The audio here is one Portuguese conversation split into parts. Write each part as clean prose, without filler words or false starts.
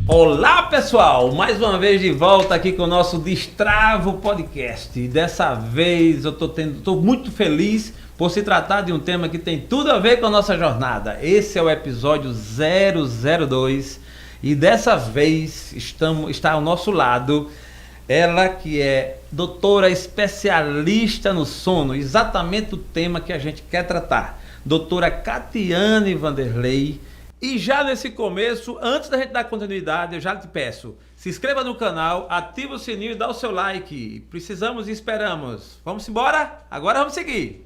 Olá pessoal, mais uma vez de volta aqui com o nosso Destrava Podcast. E dessa vez eu tô muito feliz por se tratar de um tema que tem tudo a ver com a nossa jornada. Esse é o episódio 002 e dessa vez está ao nosso lado ela que é doutora especialista no sono, exatamente o tema que a gente quer tratar. Doutora Catiane Vanderlei. E já nesse começo, antes da gente dar continuidade, eu já te peço, se inscreva no canal, ativa o sininho e dá o seu like. Precisamos e esperamos. Vamos embora? Agora vamos seguir.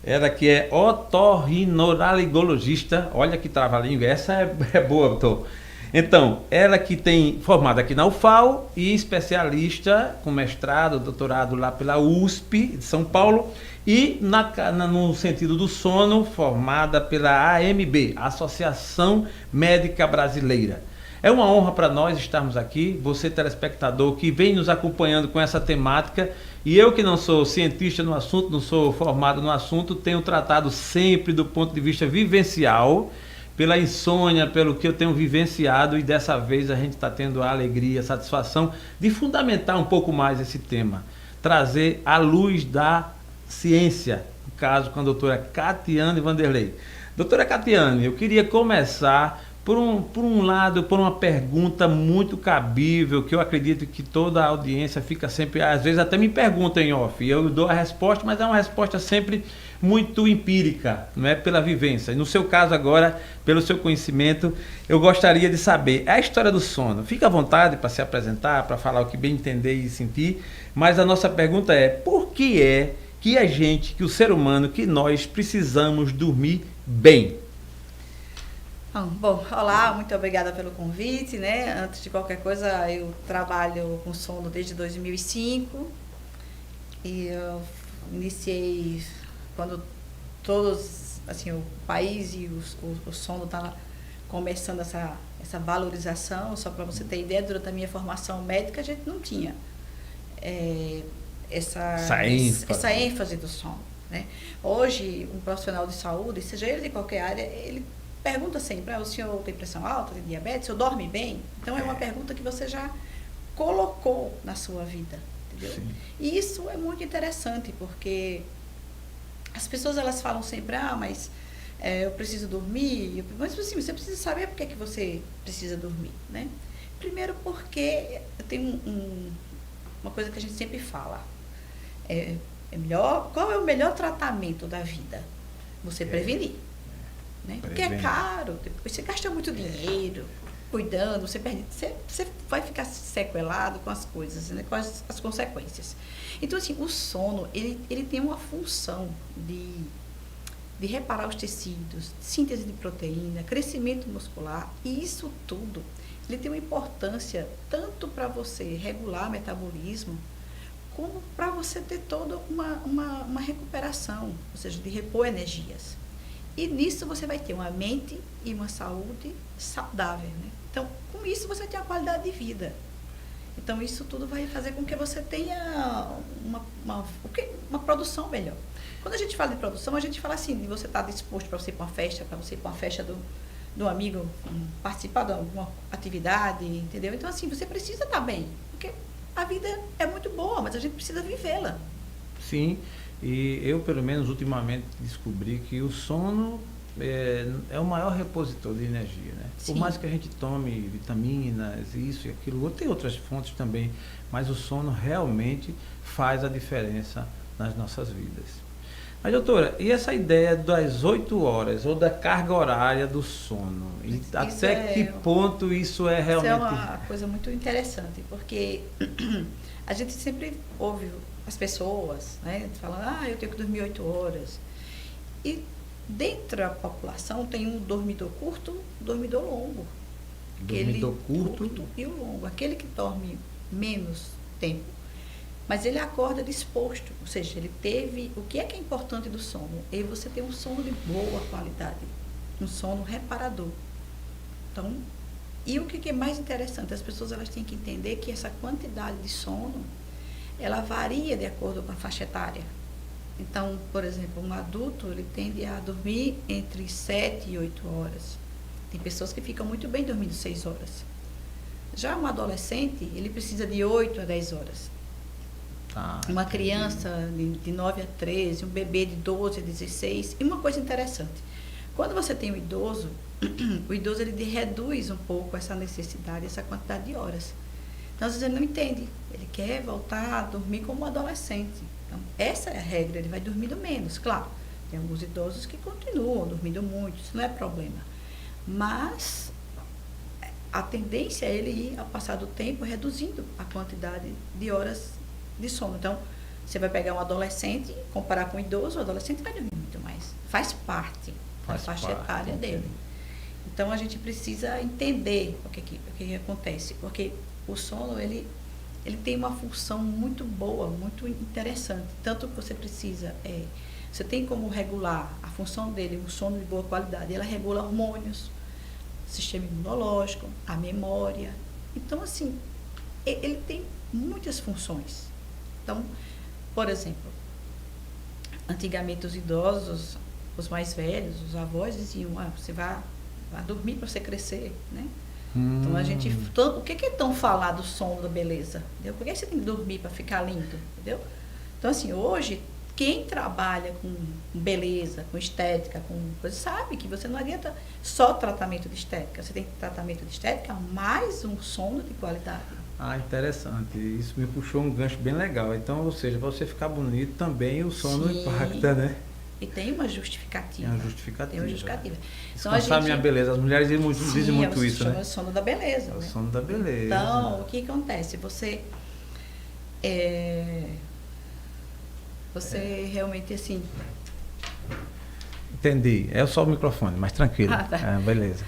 Ela que é otorrinolaringologista. Olha que trava-língua, essa é boa, doutor. Então, ela que tem formada aqui na UFAL e especialista com mestrado, doutorado lá pela USP de São Paulo e no sentido do sono, formada pela AMB, Associação Médica Brasileira. É uma honra para nós estarmos aqui, você telespectador que vem nos acompanhando com essa temática, e eu que não sou cientista no assunto, não sou formado no assunto, tenho tratado sempre do ponto de vista vivencial, pela insônia, pelo que eu tenho vivenciado, e dessa vez a gente está tendo a alegria, a satisfação de fundamentar um pouco mais esse tema, trazer à luz da ciência, no caso com a doutora Catiane Vanderlei. Doutora Catiane, eu queria começar por uma pergunta muito cabível, que eu acredito que toda a audiência fica sempre, às vezes até me pergunta em off, eu dou a resposta, mas é uma resposta sempre muito empírica, não é, pela vivência. No seu caso agora, pelo seu conhecimento, eu gostaria de saber a história do sono. Fique à vontade para se apresentar, para falar o que bem entender e sentir, mas a nossa pergunta é, por que é que a gente, que o ser humano, que nós precisamos dormir bem? Bom, olá, muito obrigada pelo convite, né? Antes de qualquer coisa, eu trabalho com sono desde 2005 e eu iniciei quando todos, assim, o país e o sono estava começando essa valorização. Só para você ter ideia, durante a minha formação médica, a gente não tinha essa ênfase do sono, né? Hoje, um profissional de saúde, seja ele de qualquer área, ele pergunta sempre, o senhor tem pressão alta, tem diabetes, o senhor dorme bem? Então é uma pergunta que você já colocou na sua vida, entendeu? Sim. E isso é muito interessante, porque as pessoas elas falam sempre, mas eu preciso dormir, mas assim, você precisa saber por que você precisa dormir, né? Primeiro porque tem uma coisa que a gente sempre fala, qual é o melhor tratamento da vida? Você prevenir. Né? Porque é caro, depois você gasta muito dinheiro cuidando, você vai ficar sequelado com as coisas, né? Com as consequências. Então, assim, o sono, ele tem uma função de reparar os tecidos, síntese de proteína, crescimento muscular, e isso tudo, ele tem uma importância tanto para você regular o metabolismo, como para você ter toda uma recuperação, ou seja, de repor energias. E nisso você vai ter uma mente e uma saúde saudável, né? Então, com isso você tem uma qualidade de vida. Então, isso tudo vai fazer com que você tenha uma produção melhor. Quando a gente fala de produção, a gente fala assim, de você estar disposto para você ir para uma festa do amigo, participar de alguma atividade, entendeu? Então, assim, você precisa estar bem, porque a vida é muito boa, mas a gente precisa vivê-la. Sim. E eu, pelo menos, ultimamente descobri que o sono é o maior repositor de energia, né? Sim. Por mais que a gente tome vitaminas, isso e aquilo, tem outras fontes também, mas o sono realmente faz a diferença nas nossas vidas. Mas, doutora, e essa ideia das 8 horas ou da carga horária do sono? Até que ponto isso é realmente... Isso é uma coisa muito interessante, porque a gente sempre ouve as pessoas, né, falando, eu tenho que dormir 8 horas. E dentro da população tem um dormidor curto, um dormidor longo. Dormidor curto e o longo. Aquele que dorme menos tempo, mas ele acorda disposto, ou seja, ele teve... O que é importante do sono? É você ter um sono de boa qualidade, um sono reparador. Então, e o que é mais interessante? As pessoas elas têm que entender que essa quantidade de sono ela varia de acordo com a faixa etária. Então, por exemplo, um adulto, ele tende a dormir entre 7 e 8 horas. Tem pessoas que ficam muito bem dormindo 6 horas. Já um adolescente, ele precisa de 8 a 10 horas. Uma criança de 9 a 13, um bebê de 12 a 16. E uma coisa interessante, quando você tem o idoso ele reduz um pouco essa necessidade, essa quantidade de horas. Então, às vezes ele não entende, ele quer voltar a dormir como um adolescente. Então, essa é a regra, ele vai dormindo menos. Claro, tem alguns idosos que continuam dormindo muito, isso não é problema. Mas a tendência é ele ir, ao passar do tempo, reduzindo a quantidade de horas de sono. Então, você vai pegar um adolescente, comparar com um idoso, o adolescente vai dormir muito mais. Faz parte da faixa etária dele. Então, a gente precisa entender o que acontece. Porque o sono, ele tem uma função muito boa, muito interessante. Tanto que você precisa... você tem como regular a função dele, um sono de boa qualidade. Ela regula hormônios, sistema imunológico, a memória. Então, assim, ele tem muitas funções. Então, por exemplo, antigamente os idosos, os mais velhos, os avós diziam, você vai dormir para você crescer, né? Então, o que é tão falado do sono da beleza? Entendeu? Por que você tem que dormir para ficar lindo? Entendeu? Então, assim, hoje, quem trabalha com beleza, com estética, com coisa, sabe que você não adianta só tratamento de estética. Você tem tratamento de estética mais um sono de qualidade. Interessante. Isso me puxou um gancho bem legal. Então, ou seja, para você ficar bonito também o sono impacta, né? E tem uma justificativa. Tem uma justificativa. Então, minha beleza. As mulheres dizem muito isso, né? É o sono da beleza. É o sono da beleza. Então, o que acontece? Você realmente, assim... Entendi. É só o microfone, mas tranquilo. Tá. Beleza.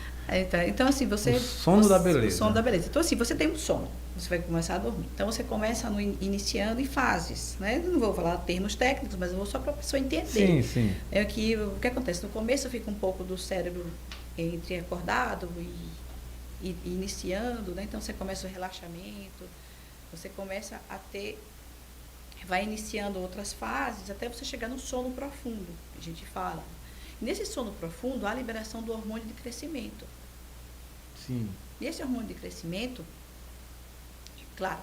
Então, assim, o sono da beleza. O sono da beleza. Então, assim, você tem um sono. Você vai começar a dormir. Então, você começa iniciando em fases, né? Não vou falar termos técnicos, mas eu vou só para a pessoa entender. Sim. O que acontece? No começo fica um pouco do cérebro entre acordado e iniciando, né? Então, você começa o relaxamento, você começa a vai iniciando outras fases, até você chegar no sono profundo, que a gente fala. Nesse sono profundo, há a liberação do hormônio de crescimento. Sim. E esse hormônio de crescimento, claro,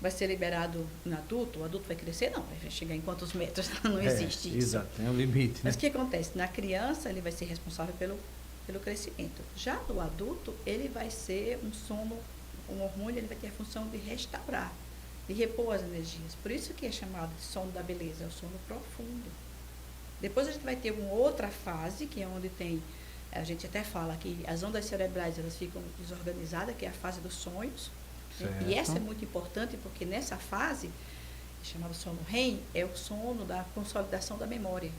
vai ser liberado no adulto. O adulto vai crescer? Não, vai chegar em quantos metros? Não existe isso. Exato, tem um limite, né? Mas o que acontece? Na criança, ele vai ser responsável pelo crescimento. Já no adulto, ele vai ser um hormônio, ele vai ter a função de restaurar, de repor as energias. Por isso que é chamado de sono da beleza, é o sono profundo. Depois a gente vai ter uma outra fase, que é onde a gente até fala que as ondas cerebrais, elas ficam desorganizadas, que é a fase dos sonhos. Certo. E essa é muito importante, porque nessa fase, chamada sono REM, é o sono da consolidação da memória.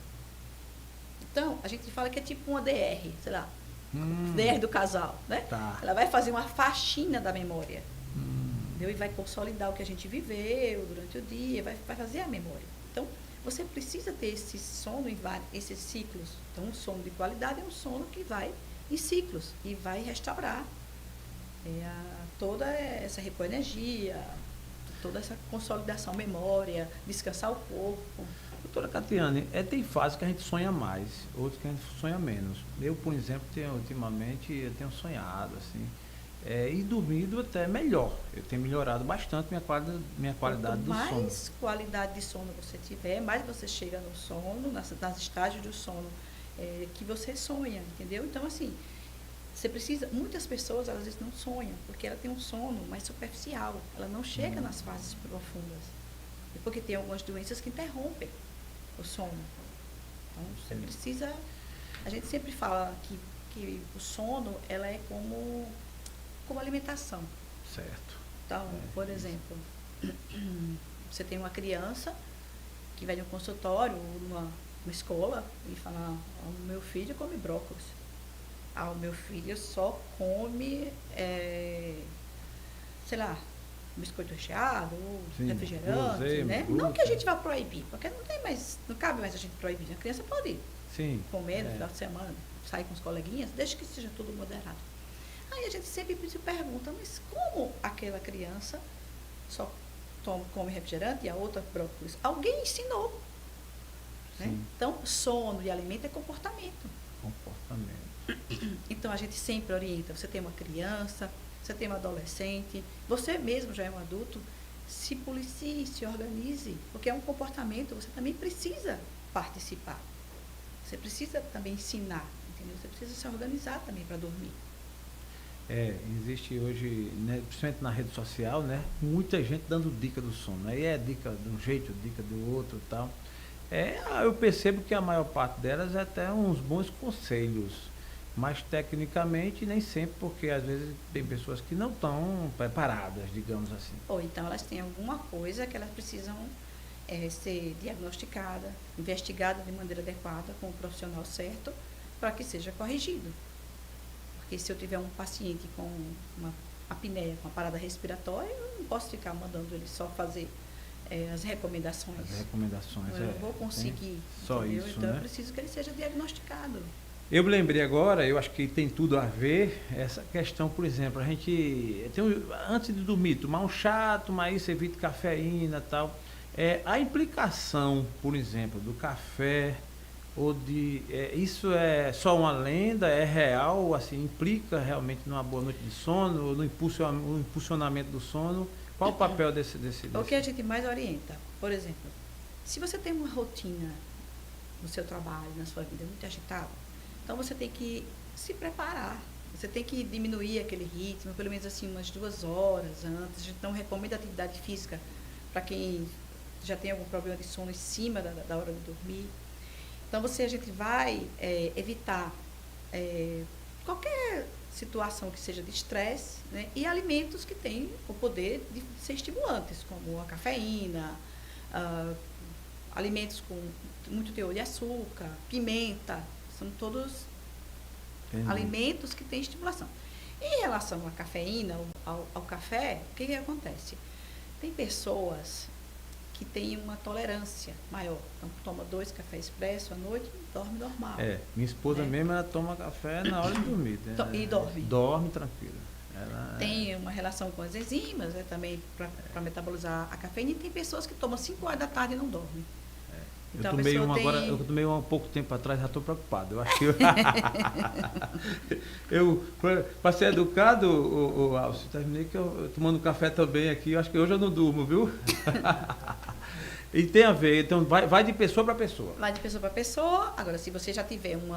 Então, a gente fala que é tipo uma DR, sei lá, DR do casal, né? Tá. Ela vai fazer uma faxina da memória. Entendeu? E vai consolidar o que a gente viveu durante o dia, vai fazer a memória. Então, você precisa ter esse sono em esses ciclos. Então, um sono de qualidade é um sono que vai em ciclos e vai restaurar toda essa repor energia, toda essa consolidação memória, descansar o corpo. Doutora Catiane, tem fase que a gente sonha mais, outras que a gente sonha menos. Eu, por exemplo, ultimamente eu tenho sonhado, assim, e dormido até melhor. Eu tenho melhorado bastante minha qualidade do sono. Quanto mais qualidade de sono você tiver, mais você chega no sono, nas estágios do sono que você sonha, entendeu? Então, assim, você precisa... Muitas pessoas, às vezes, não sonham, porque ela tem um sono mais superficial. Ela não chega nas fases profundas. Porque tem algumas doenças que interrompem o sono. Então, você precisa... A gente sempre fala que o sono, ela é como alimentação. Certo. Então, por exemplo, você tem uma criança que vai de um consultório ou numa escola e fala, o meu filho come brócolis. O meu filho só come, sei lá, biscoito recheado, refrigerante, né? Não que a gente vá proibir, porque não cabe mais a gente proibir. A criança pode comer no final de semana, sair com os coleguinhas, desde que seja tudo moderado. Aí a gente sempre se pergunta, mas como aquela criança só come refrigerante e a outra brócolis? Alguém ensinou. Né? Então, sono e alimento é comportamento. Comportamento. Então, a gente sempre orienta. Você tem uma criança, você tem um adolescente, você mesmo já é um adulto, se policie, se organize, porque é um comportamento, você também precisa participar. Você precisa também ensinar, entendeu? Você precisa se organizar também para dormir. Existe hoje, né, principalmente na rede social, né, muita gente dando dica do sono. Aí é dica de um jeito, dica do outro e tal. Eu percebo que a maior parte delas é até uns bons conselhos, mas tecnicamente nem sempre, porque às vezes tem pessoas que não estão preparadas, digamos assim. Ou então elas têm alguma coisa que elas precisam ser diagnosticada, investigada de maneira adequada com o profissional certo, para que seja corrigido. Porque se eu tiver um paciente com uma apneia, com uma parada respiratória, eu não posso ficar mandando ele só fazer as recomendações. As recomendações, eu não vou conseguir, só entendeu? isso, Então né? eu preciso que ele seja diagnosticado. Eu me lembrei agora, eu acho que tem tudo a ver, essa questão, por exemplo, a gente antes de dormir, tomar um chá, tomar isso, evite cafeína e tal. A implicação, por exemplo, do café ou isso é só uma lenda, é real, assim, implica realmente numa boa noite de sono, ou no impulsionamento do sono? Qual o papel desse? O que a gente mais orienta, por exemplo, se você tem uma rotina no seu trabalho, na sua vida muito agitada, então você tem que se preparar, você tem que diminuir aquele ritmo, pelo menos assim umas 2 horas antes. A gente não recomenda atividade física para quem já tem algum problema de sono em cima da hora de dormir. Então a gente vai evitar qualquer situação que seja de estresse, né? E alimentos que têm o poder de ser estimulantes, como a cafeína, alimentos com muito teor de açúcar, pimenta, são todos alimentos que têm estimulação. Em relação à cafeína, ao café, o que acontece? Tem pessoas que têm uma tolerância maior. Então, toma 2 cafés expresso à noite e dorme normal. Minha esposa mesmo, ela toma café na hora de dormir. Né? E dorme. Dorme tranquila. Tem uma relação com as enzimas, né, também para metabolizar a cafeína. E tem pessoas que tomam 5 horas da tarde e não dormem. Então, eu tomei um há pouco tempo atrás, já estou preocupado. Eu acho que para ser educado, Alcio, terminei que eu tomando café também aqui, eu acho que hoje eu não durmo, viu? E tem a ver, então vai de pessoa para pessoa. Vai de pessoa para pessoa. Agora, se você já tiver um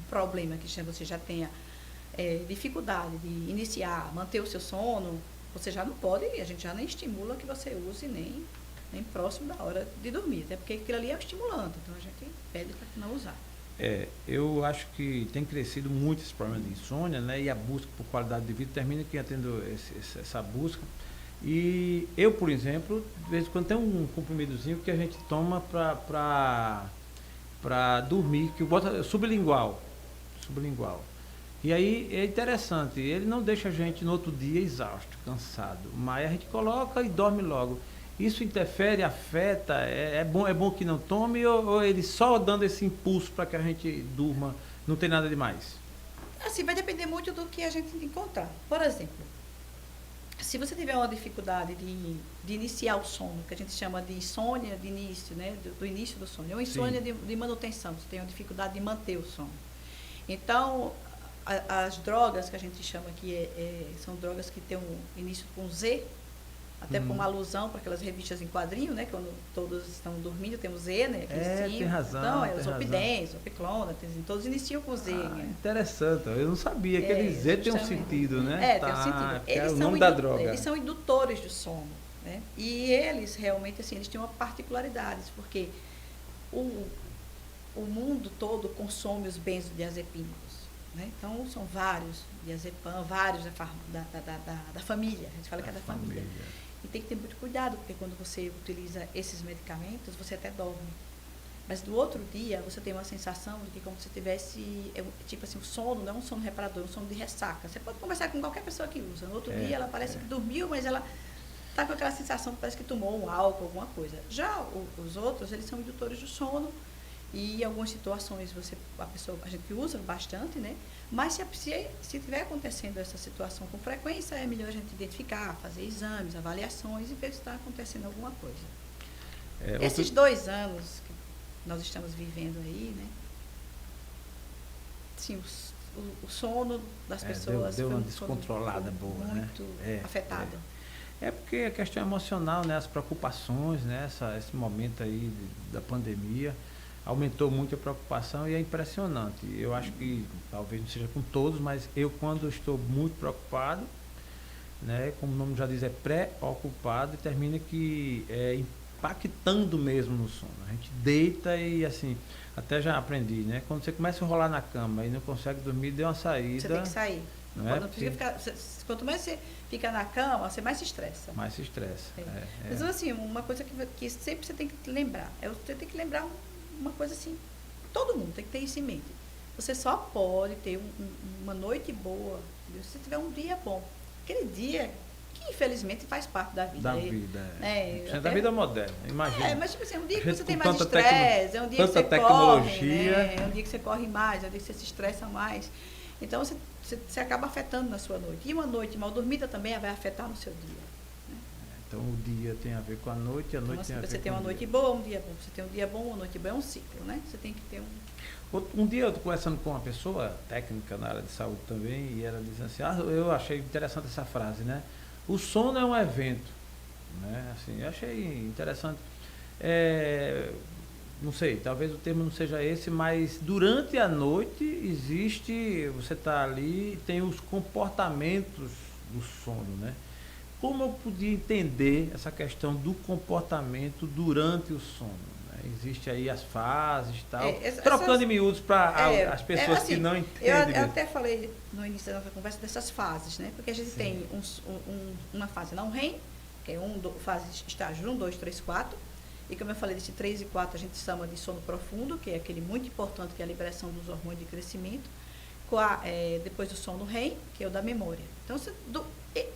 problema que você já tenha dificuldade de iniciar, manter o seu sono, você já não pode, a gente já nem estimula que você use nem próximo da hora de dormir, até porque aquilo ali é um estimulante, então a gente pede para não usar. Eu acho que tem crescido muito esse problema de insônia, né? E a busca por qualidade de vida termina que tendo essa busca. E eu, por exemplo, de vez em quando tem um comprimidozinho que a gente toma para dormir, que bota sublingual. E aí é interessante, ele não deixa a gente no outro dia exausto, cansado, mas a gente coloca e dorme logo. Isso interfere, afeta, é bom que não tome, ou ele só dando esse impulso para que a gente durma, não tem nada demais? Assim, vai depender muito do que a gente encontrar. Por exemplo, se você tiver uma dificuldade de iniciar o sono, que a gente chama de insônia de início, né, do início do sono, ou insônia de manutenção, você tem uma dificuldade de manter o sono. Então, as drogas que a gente chama aqui são drogas que têm um início com Z, até com uma alusão para aquelas revistas em quadrinho, né? Quando todos estão dormindo, tem o Z, né? Tem razão. Então, os Zolpidem, Zolpiclona, todos iniciam com Z. Né? Interessante, eu não sabia que aquele Z tem um sentido, né? Tem um sentido. É o nome da droga. Eles são indutores do sono, né? E eles realmente, assim, eles têm uma particularidade, porque o mundo todo consome os benzodiazepínicos. Né? Então, são vários diazepam, vários da família. A gente fala que é da família. E tem que ter muito cuidado, porque quando você utiliza esses medicamentos, você até dorme. Mas do outro dia, você tem uma sensação de que como se tivesse, tipo assim, o sono não é um sono reparador, é um sono de ressaca. Você pode conversar com qualquer pessoa que usa. No outro dia, ela parece que dormiu, mas ela está com aquela sensação que parece que tomou um álcool, alguma coisa. Já os outros, eles são indutores do sono. E em algumas situações a gente usa bastante, né? Mas se estiver acontecendo essa situação com frequência, é melhor a gente identificar, fazer exames, avaliações e ver se está acontecendo alguma coisa. Esses 2 anos que nós estamos vivendo aí, né? Sim, o sono das pessoas deu foi uma um sono descontrolada boa, né? muito afetado. É porque a questão emocional, né? As preocupações, né? Esse momento aí da pandemia aumentou muito a preocupação e é impressionante. Eu acho que talvez não seja com todos, mas eu quando estou muito preocupado, né? Como o nome já diz, é preocupado e termina que é impactando mesmo no sono. A gente deita e assim, até já aprendi, né? Quando você começa a rolar na cama e não consegue dormir, dê uma saída. Você tem que sair. Não precisa ficar, quanto mais você fica na cama, você mais se estressa. Mais se estressa. Mas assim, uma coisa que sempre você tem que lembrar, você tem que lembrar uma coisa assim, todo mundo tem que ter isso em mente. Você só pode ter uma noite boa se você tiver um dia bom. Aquele dia que infelizmente faz parte da vida. Da vida, da vida moderna, imagina. Mas tipo assim, um dia que você tem mais estresse, é um dia que você corre, né? É um dia que você corre mais, é um dia que você se estressa mais. Então você acaba afetando na sua noite. E uma noite mal dormida também vai afetar no seu dia. Né? Então o dia tem a ver com a noite e a noite tem a ver com o dia. Você tem uma noite boa, um dia bom. Você tem um dia bom, uma noite boa, é um ciclo, né? Você tem que ter Um dia eu estou conversando com uma pessoa técnica na área de saúde também, e ela diz assim, eu achei interessante essa frase, né? O sono é um evento, né? Assim, eu achei interessante. Não sei, talvez o termo não seja esse, mas durante a noite você está ali e tem os comportamentos do sono, né? Como eu podia entender essa questão do comportamento durante o sono? Né? Existe aí as fases e tal. Trocando em miúdos para as pessoas assim, que não entendem. Eu até falei no início da nossa conversa dessas fases, né? Porque a gente tem uma fase não REM, que é fase estágio 1, 2, 3, 4. E como eu falei, desse 3 e 4 a gente chama de sono profundo, que é aquele muito importante, que é a liberação dos hormônios de crescimento. Depois do sono REM, que é o da memória. Então,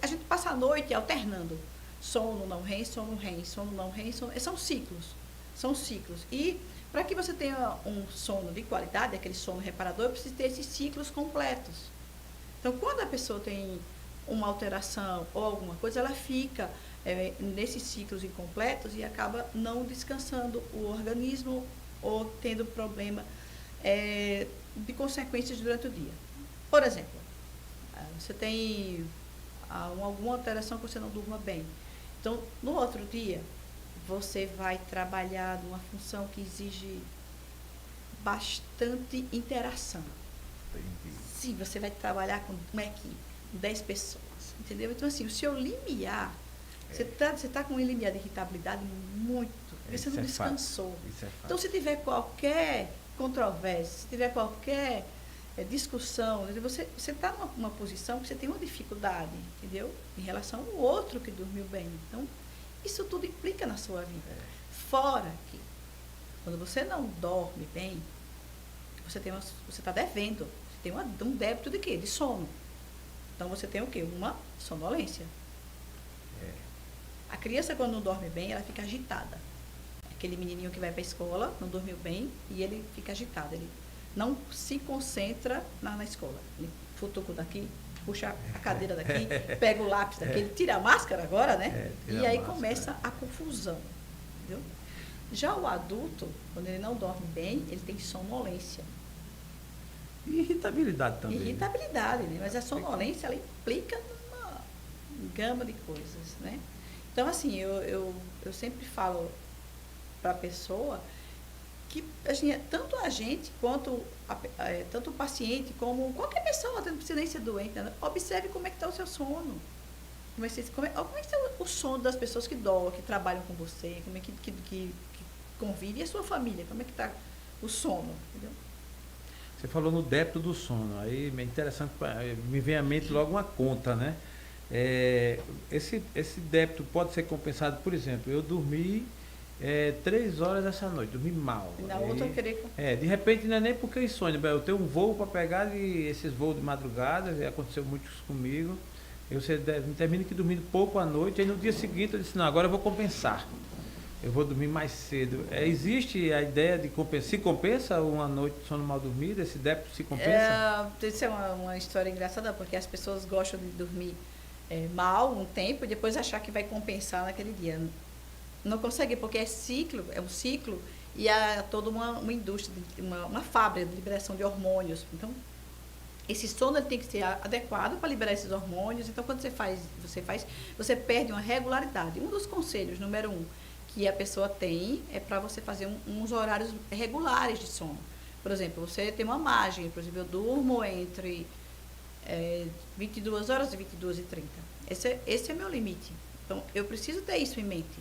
a gente passa a noite alternando sono não REM, sono REM, sono não REM, são ciclos. São ciclos. E para que você tenha um sono de qualidade, aquele sono reparador, eu preciso ter esses ciclos completos. Então, quando a pessoa tem uma alteração ou alguma coisa, ela fica nesses ciclos incompletos e acaba não descansando o organismo ou tendo problema de consequências durante o dia. Por exemplo, você tem alguma alteração que você não durma bem. Então, no outro dia, você vai trabalhar numa função que exige bastante interação. Entendi. Sim, você vai trabalhar com uma equipe, 10 pessoas, entendeu? Então, assim, o seu limiar, você tá com um limiar de irritabilidade muito, porque você não descansou. Então, se tiver qualquer controvérsia, se tiver qualquer discussão, você está numa posição que você tem uma dificuldade, entendeu? Em relação ao outro que dormiu bem. Então, isso tudo implica na sua vida. Fora que, quando você não dorme bem, você está devendo. Você tem um débito de quê? De sono. Então, você tem o quê? Uma sonolência. A criança, quando não dorme bem, ela fica agitada. Aquele menininho que vai para a escola, não dormiu bem, e ele fica agitado. Ele não se concentra na escola. Ele futuca daqui, puxa a cadeira daqui, pega o lápis daqui, ele tira a máscara agora, né? E aí começa a confusão. Entendeu? Já o adulto, quando ele não dorme bem, ele tem sonolência. E irritabilidade também. Irritabilidade, né? Mas a sonolência, ela implica numa gama de coisas, né? Então, assim, eu sempre falo para a pessoa que assim, tanto a gente quanto tanto o paciente como qualquer pessoa, não precisa nem ser doente, né? Observe como é que está o seu sono. Como é que está o sono das pessoas que dormem, que trabalham com você, como é que convivem, e a sua família, como é que está o sono, entendeu? Você falou no débito do sono, aí é interessante, me vem à mente logo uma conta, né? Esse débito pode ser compensado, por exemplo, eu dormi 3 horas essa noite, dormi mal. E na outra eu querer... de repente não é nem porque insônia, eu tenho um voo para pegar, e esses voos de madrugada, aconteceu muito isso comigo, você termina que dormindo pouco à noite, aí no dia seguinte eu disse, não, agora eu vou compensar. Eu vou dormir mais cedo. Existe a ideia de compensar? Se compensa uma noite de sono mal dormida? Esse débito se compensa? Isso é uma história engraçada, porque as pessoas gostam de dormir mal um tempo e depois achar que vai compensar naquele dia. Não consegue, porque é um ciclo e há toda uma indústria, uma fábrica de liberação de hormônios. Então, Esse sono ele tem que ser adequado para liberar esses hormônios. Então, quando você perde uma regularidade. Um dos conselhos, número 1, que a pessoa tem é para você fazer uns horários regulares de sono. Por exemplo, você tem uma margem. Por exemplo, eu durmo entre 22 horas e 22h30. Esse é meu limite. Então, eu preciso ter isso em mente.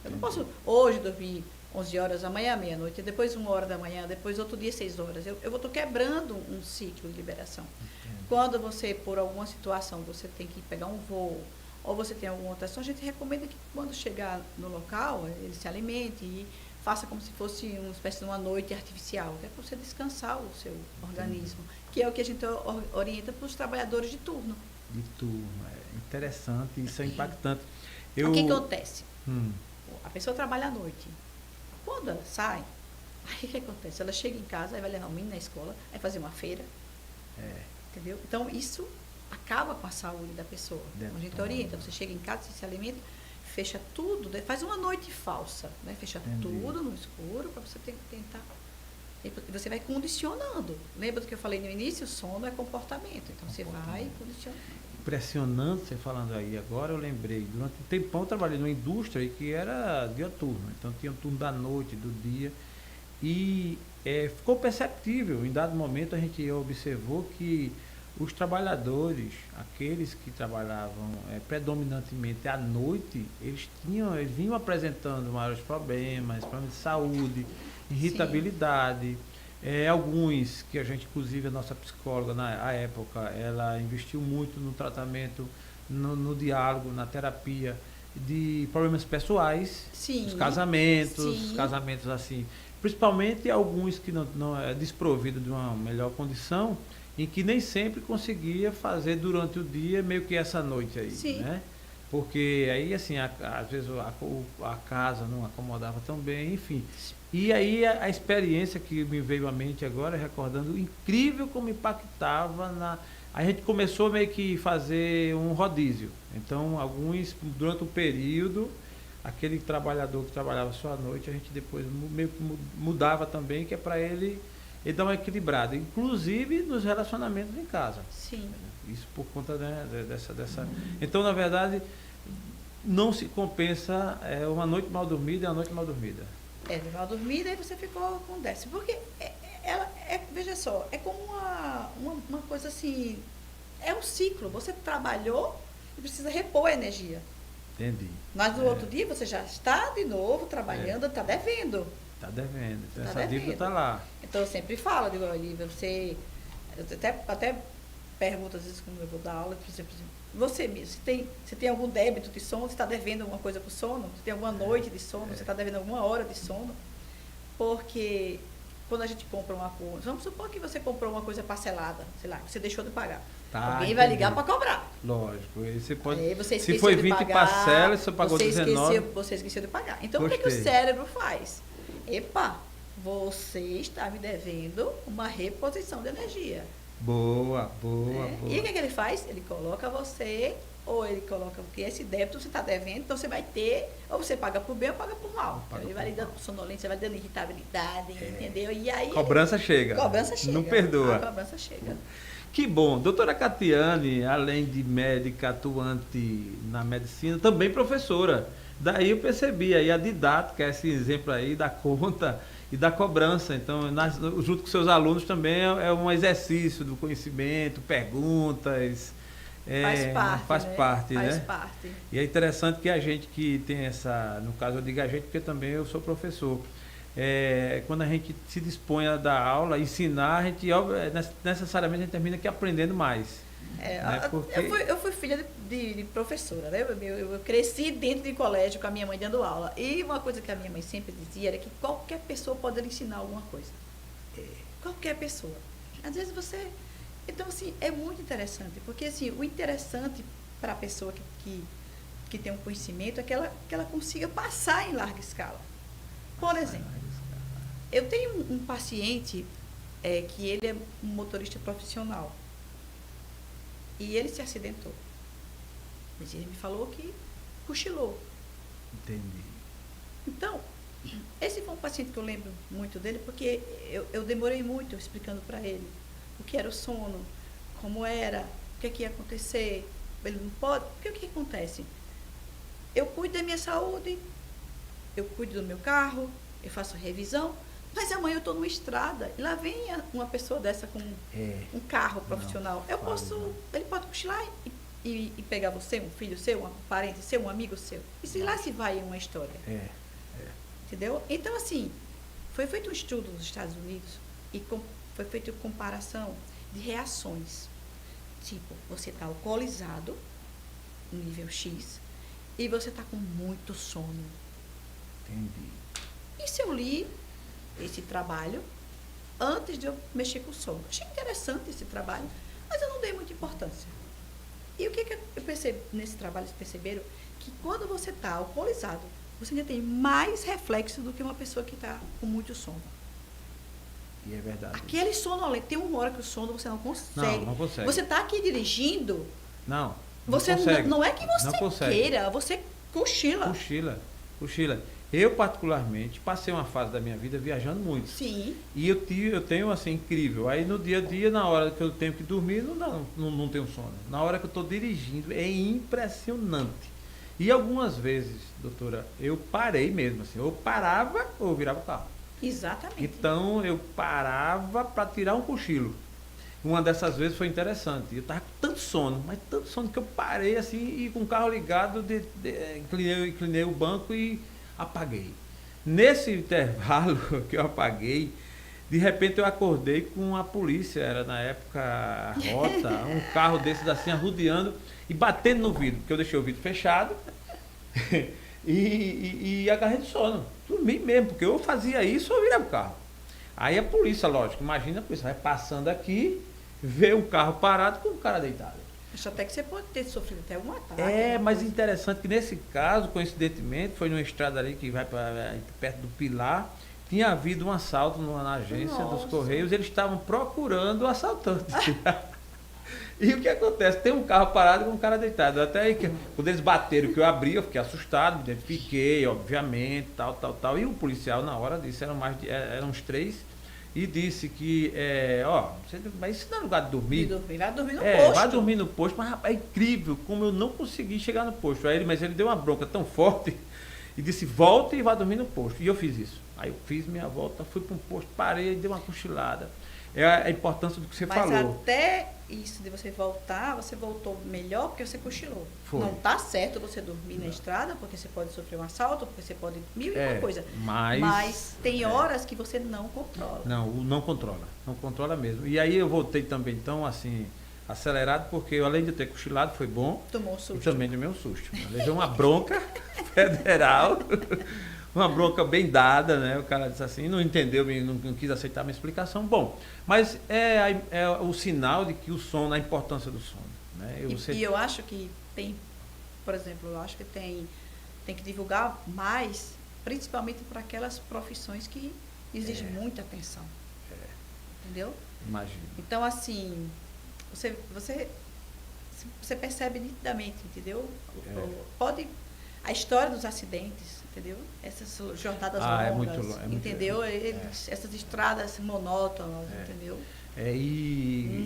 Eu não posso hoje dormir 11 horas, amanhã meia-noite, depois 1 hora da manhã, depois outro dia 6 horas. Eu vou quebrando um ciclo de liberação. Quando você, por alguma situação, você tem que pegar um voo, ou você tem alguma outra situação, a gente recomenda que quando chegar no local, ele se alimente e faça como se fosse uma espécie de uma noite artificial, até para você descansar o seu organismo, que é o que a gente orienta para os trabalhadores de turno. De turno, é interessante, isso é impactante. O que acontece? A pessoa trabalha à noite. Quando ela sai, aí o que acontece? Ela chega em casa, aí vai levar o menino na escola, vai fazer uma feira. Entendeu? Então, isso acaba com a saúde da pessoa. Então, a gente orienta, você chega em casa, você se alimenta, fecha tudo, faz uma noite falsa, né? Fecha tudo no escuro para você tentar. E você vai condicionando. Lembra do que eu falei no início? O sono é comportamento. Então, você vai condicionando. Impressionante você falando aí. Agora eu lembrei, durante um tempão eu trabalhei numa indústria que era diuturno, então tinha um turno da noite, do dia, e ficou perceptível. Em dado momento a gente observou que os trabalhadores, aqueles que trabalhavam predominantemente à noite, eles vinham apresentando maiores problemas de saúde, irritabilidade. Alguns que a gente, inclusive a nossa psicóloga na época, ela investiu muito no tratamento, no diálogo, na terapia de problemas pessoais, os casamentos assim, principalmente alguns que não é desprovido de uma melhor condição, em que nem sempre conseguia fazer durante o dia meio que essa noite aí, né? Porque aí, assim, às vezes a casa não acomodava tão bem, enfim. E aí a experiência que me veio à mente agora, recordando, incrível como impactava a gente começou meio que fazer um rodízio. Então, alguns, durante o período, aquele trabalhador que trabalhava só à noite, a gente depois meio que mudava também, que é para ele dar uma equilibrada, inclusive nos relacionamentos em casa. Isso por conta, né, dessa. Então, na verdade, não se compensa uma noite mal dormida e uma noite mal dormida. Mal dormida e você ficou com déficit. Porque veja só, é como uma coisa assim, é um ciclo. Você trabalhou e precisa repor a energia. Entendi. Mas no outro dia você já está de novo trabalhando, está devendo. Está devendo. Então essa dívida está lá. Então eu sempre falo, digo, Olívia, eu até pergunto às vezes quando eu vou dar aula, por exemplo, você mesmo, você tem algum débito de sono, você está devendo alguma coisa para o sono? Você tem alguma noite de sono, você está devendo alguma hora de sono? Porque quando a gente compra uma coisa, vamos supor que você comprou uma coisa parcelada, sei lá, você deixou de pagar. Alguém vai ligar para cobrar. Lógico. Você pode, aí você se foi 20 parcelas, você pagou 19. Você esqueceu de pagar. Então, o que o cérebro faz? Epa, você está me devendo uma reposição de energia. Boa. E o que ele faz? Ele coloca você, ou ele coloca porque esse débito você está devendo, então você vai ter, ou você paga por bem ou paga por mal. Então, ele vai lhe dando sonolência, vai dando irritabilidade, entendeu? E aí. Cobrança chega. Não perdoa. A cobrança chega. Que bom. Doutora Catiane, além de médica atuante na medicina, também professora. Daí eu percebi aí a didática, esse exemplo aí da conta e da cobrança. Então, junto com seus alunos também é um exercício do conhecimento, perguntas. Faz parte, né? Faz parte. E é interessante que a gente que tem no caso eu digo a gente porque também eu sou professor. Quando a gente se dispõe a dar aula, ensinar, a gente necessariamente a gente termina aqui aprendendo mais. Né? Porque eu fui filha de professora, né? Eu cresci dentro de colégio com a minha mãe dando aula. E uma coisa que a minha mãe sempre dizia era que qualquer pessoa pode lhe ensinar alguma coisa. Qualquer pessoa. Às vezes você... Então, assim, é muito interessante. Porque, assim, o interessante para a pessoa que tem um conhecimento é que ela consiga passar em larga escala. Por exemplo, eu tenho um paciente que ele é um motorista profissional. E ele se acidentou. Mas ele me falou que cochilou. Entendi. Então, esse foi um paciente que eu lembro muito dele, porque eu demorei muito explicando para ele o que era o sono, como era, o que ia acontecer, ele não pode, porque o que acontece? Eu cuido da minha saúde, eu cuido do meu carro, eu faço revisão, mas amanhã eu estou numa estrada e lá vem uma pessoa dessa com um carro profissional. Ele pode cochilar e pegar você, um filho seu, um parente seu, um amigo seu. E se lá se vai uma história. Entendeu? Então, assim, foi feito um estudo nos Estados Unidos e foi feita comparação de reações. Tipo, você está alcoolizado, no nível X, e você está com muito sono. Entendi. Isso eu li, esse trabalho, antes de eu mexer com o sono. Achei interessante esse trabalho, mas eu não dei muita importância. E o que eu percebi nesse trabalho? Eles perceberam que quando você está alcoolizado, você ainda tem mais reflexo do que uma pessoa que está com muito sono. E é verdade. Aquele sono, tem uma hora que o sono você não consegue. Não consegue. Você está aqui dirigindo. Não Você consegue. Não é que você queira, você cochila. Cochila. Eu, particularmente, passei uma fase da minha vida viajando muito. Sim. E eu tenho, assim, incrível. Aí, no dia a dia, na hora que eu tenho que dormir, não tenho sono. Na hora que eu estou dirigindo, é impressionante. E algumas vezes, doutora, eu parei mesmo, assim. Eu parava ou virava o carro. Exatamente. Então, eu parava para tirar um cochilo. Uma dessas vezes foi interessante. Eu estava com tanto sono, mas tanto sono que eu parei assim e com o carro ligado, inclinei o banco e apaguei. Nesse intervalo que eu apaguei, de repente eu acordei com a polícia, era na época a rota, um carro desses assim arrodeando e batendo no vidro, porque eu deixei o vidro fechado e agarrei de sono. Dormi mesmo, porque eu fazia isso ou virava o carro. Aí a polícia, lógico, imagina a polícia vai passando aqui, vê um carro parado com o cara deitado. Acho até que você pode ter sofrido até um ataque. Mas interessante que nesse caso, coincidentemente, foi numa estrada ali que vai para perto do Pilar, tinha havido um assalto na agência dos Correios, eles estavam procurando o assaltante. E o que acontece? Tem um carro parado com um cara deitado. Até aí, quando eles bateram, que eu abri, eu fiquei assustado, me identifiquei, obviamente, tal. E o policial, na hora disse, eram uns 3, e disse que, mas isso não é lugar de dormir. Vai dormir no posto. Vai dormir no posto, mas rapaz, é incrível como eu não consegui chegar no posto. Mas ele deu uma bronca tão forte e disse, volta e vai dormir no posto. E eu fiz isso. Aí eu fiz minha volta, fui para um posto, parei, dei uma cochilada. É a importância do que você falou. Mas até isso de você voltar, você voltou melhor porque você cochilou. Foi. Não está certo você dormir na estrada, porque você pode sofrer um assalto, porque você pode mil e uma coisa. Mas tem horas que você não controla. Não controla mesmo. E aí eu voltei também, então, assim, acelerado, porque eu, além de ter cochilado, foi bom. Tomou um susto. E também tomei um susto. Eu levei uma bronca federal. Uma bronca bem dada, né? O cara disse assim, não entendeu, não quis aceitar a minha explicação. Bom, mas é o sinal de que o sono, a importância do sono. Né? E eu acho que tem, por exemplo, tem que divulgar mais, principalmente para aquelas profissões que exigem muita atenção. Entendeu? Imagino. Então, assim, você percebe nitidamente, entendeu? A história dos acidentes, entendeu? Essas jornadas longas, é muito longo, entendeu? Essas estradas monótonas, entendeu?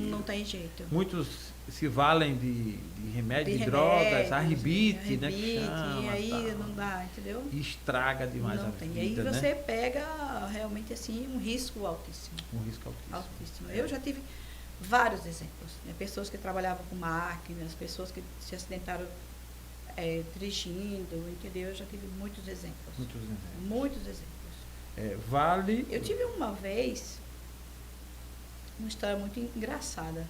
Não tem jeito. Muitos se valem de remédio, de drogas, arbite, né? Que chama, e aí não dá, entendeu? E estraga demais a vida, e aí você pega realmente assim um risco altíssimo. Altíssimo. Eu já tive vários exemplos, né? Pessoas que trabalhavam com máquinas, pessoas que se acidentaram dirigindo, entendeu? Eu já tive muitos exemplos. Muitos exemplos. Eu tive uma vez uma história muito engraçada.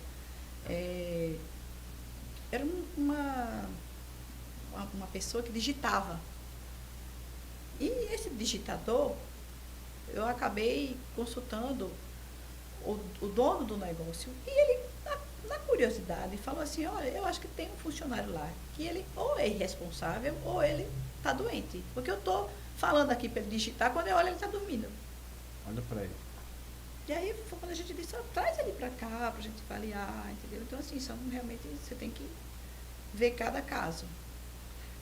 Era uma pessoa que digitava. E esse digitador, eu acabei consultando o dono do negócio. E ele, na curiosidade, falou assim, olha, eu acho que tem um funcionário lá, que ele ou é irresponsável ou ele está doente. Porque eu estou falando aqui para ele digitar, quando eu olho ele está dormindo. Olha para ele. E aí foi quando a gente disse, traz ele para cá, para a gente avaliar, entendeu? Então, assim, realmente você tem que ver cada caso.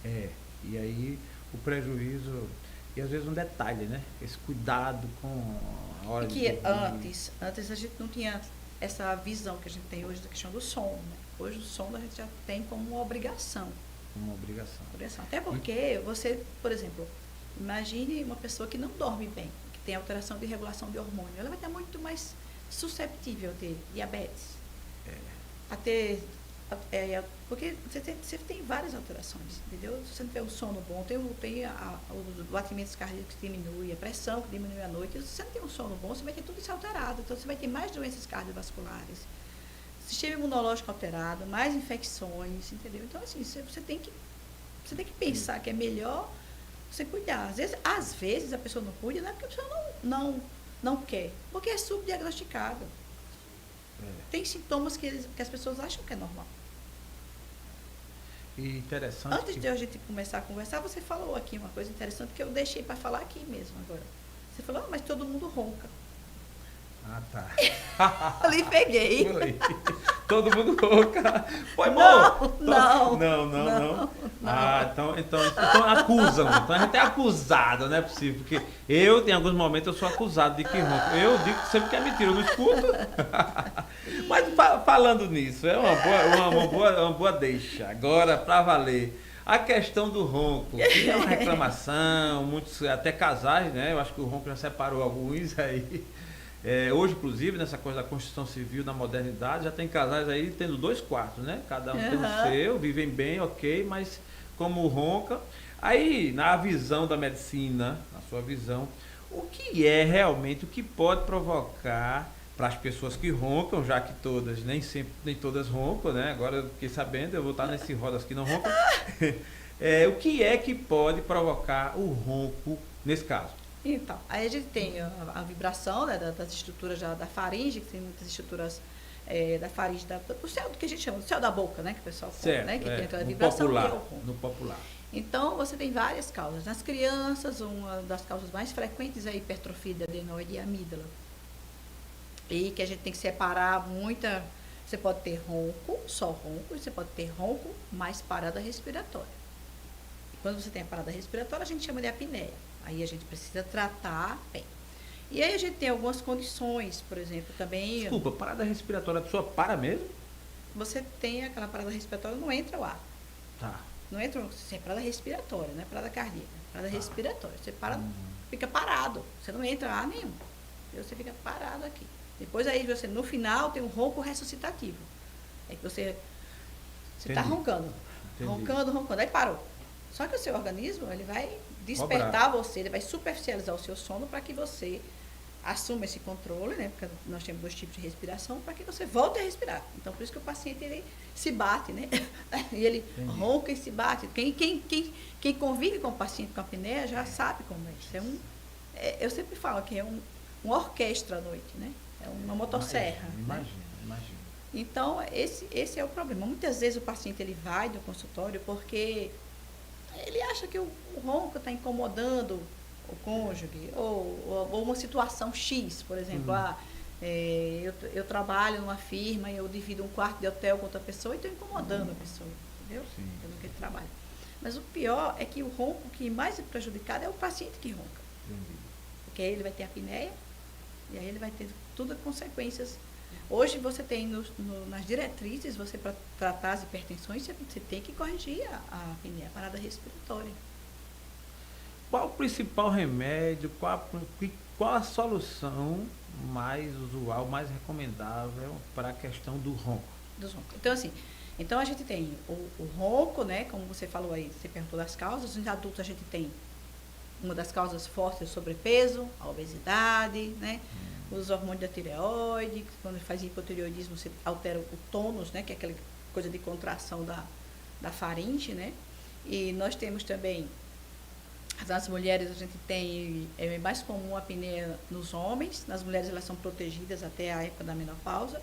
E aí o prejuízo, e às vezes um detalhe, né? Esse cuidado com a hora de dormir. Antes a gente não tinha essa visão que a gente tem hoje da questão do sono, né? Hoje o sono a gente já tem como uma obrigação. Uma obrigação. Até porque você, por exemplo, imagine uma pessoa que não dorme bem, que tem alteração de regulação de hormônio, ela vai estar muito mais susceptível a ter diabetes, a ter porque você tem várias alterações, entendeu? Se você não tiver um sono bom, os batimentos cardíacos que diminui, a pressão que diminui à noite. Se você não tem um sono bom, você vai ter tudo isso alterado. Então, você vai ter mais doenças cardiovasculares, sistema imunológico alterado, mais infecções, entendeu? Então, assim, você tem que pensar que é melhor você cuidar. Às vezes a pessoa não cuida, não é porque a pessoa não quer, porque é subdiagnosticado. Tem sintomas que as pessoas acham que é normal. E interessante. Antes de a gente começar a conversar, você falou aqui uma coisa interessante que eu deixei para falar aqui mesmo agora. Você falou, mas todo mundo ronca. Ah, tá. Eu lhe peguei. Foi. Todo mundo ronca. Foi bom. Não. Ah, então acusam. Então a gente é acusado, não é possível. Porque em alguns momentos, eu sou acusado de que ronco. Eu digo que sempre que é mentira, eu não escuto. Mas falando nisso, é uma boa deixa. Agora, para valer. A questão do ronco, que é uma reclamação, muitos, até casais, né? Eu acho que o ronco já separou alguns aí. Hoje, inclusive, nessa coisa da construção civil, na modernidade, já tem casais aí tendo 2 quartos, né? Cada um tem o seu, vivem bem, ok, mas como ronca. Aí, na visão da medicina, na sua visão, o que é realmente, o que pode provocar para as pessoas que roncam, já que nem todas roncam, né? Agora eu fiquei sabendo, eu vou estar nesse rodas que não roncam. O que é que pode provocar o ronco nesse caso? Então, aí a gente tem a vibração, né, das estruturas da faringe, que tem muitas estruturas da faringe, do céu, do que a gente chama, do céu da boca, né, que o pessoal fala, né, que tem aquela vibração popular, e é o ronco. No popular. Então, você tem várias causas. Nas crianças, uma das causas mais frequentes é a hipertrofia da adenoide e amígdala. E que a gente tem que separar muita... Você pode ter ronco, só ronco, e você pode ter ronco mais parada respiratória. E quando você tem a parada respiratória, a gente chama de apneia. Aí a gente precisa tratar bem. E aí a gente tem algumas condições, por exemplo, também... Desculpa, parada respiratória, a pessoa para mesmo? Você tem aquela parada respiratória, não entra o ar. Tá. Não entra, você é parada respiratória, não é parada cardíaca. Parada respiratória. Você para, fica parado. Você não entra ar nenhum. Você fica parado aqui. Depois aí você, no final, tem um ronco ressuscitativo. É que você está roncando. Entendi. Roncando. Aí parou. Só que o seu organismo, ele vai despertar você, ele vai superficializar o seu sono para que você assuma esse controle, né? Porque nós temos 2 tipos de respiração, para que você volte a respirar. Então, por isso que o paciente, ele se bate, né? E ele ronca e se bate. Quem convive com o paciente com apneia já sabe como é isso. Eu sempre falo que é uma orquestra à noite, né? É uma motosserra. Imagino. Então, esse é o problema. Muitas vezes o paciente, ele vai do consultório porque ele acha que o ronco está incomodando o cônjuge, ou uma situação X, por exemplo. Eu trabalho numa firma e eu divido um quarto de hotel com outra pessoa e estou incomodando a pessoa, entendeu? Pelo que ele trabalha. Mas o pior é que o ronco que mais é prejudicado é o paciente que ronca. Porque aí ele vai ter apneia e aí ele vai ter tudo consequências. Hoje você tem nas diretrizes, você para tratar as hipertensões, você tem que corrigir a apneia, a parada respiratória. Qual o principal remédio, qual a solução mais usual, mais recomendável para a questão do ronco? Então, assim, a gente tem o ronco, né, como você falou aí, você perguntou das causas. Nos adultos a gente tem uma das causas fortes, o sobrepeso, a obesidade, né? Os hormônios da tireoide, quando faz hipotireoidismo, você altera o tônus, né? Que é aquela coisa de contração da faringe, né? E nós temos também, nas mulheres a gente tem, é mais comum a apneia nos homens, nas mulheres elas são protegidas até a época da menopausa,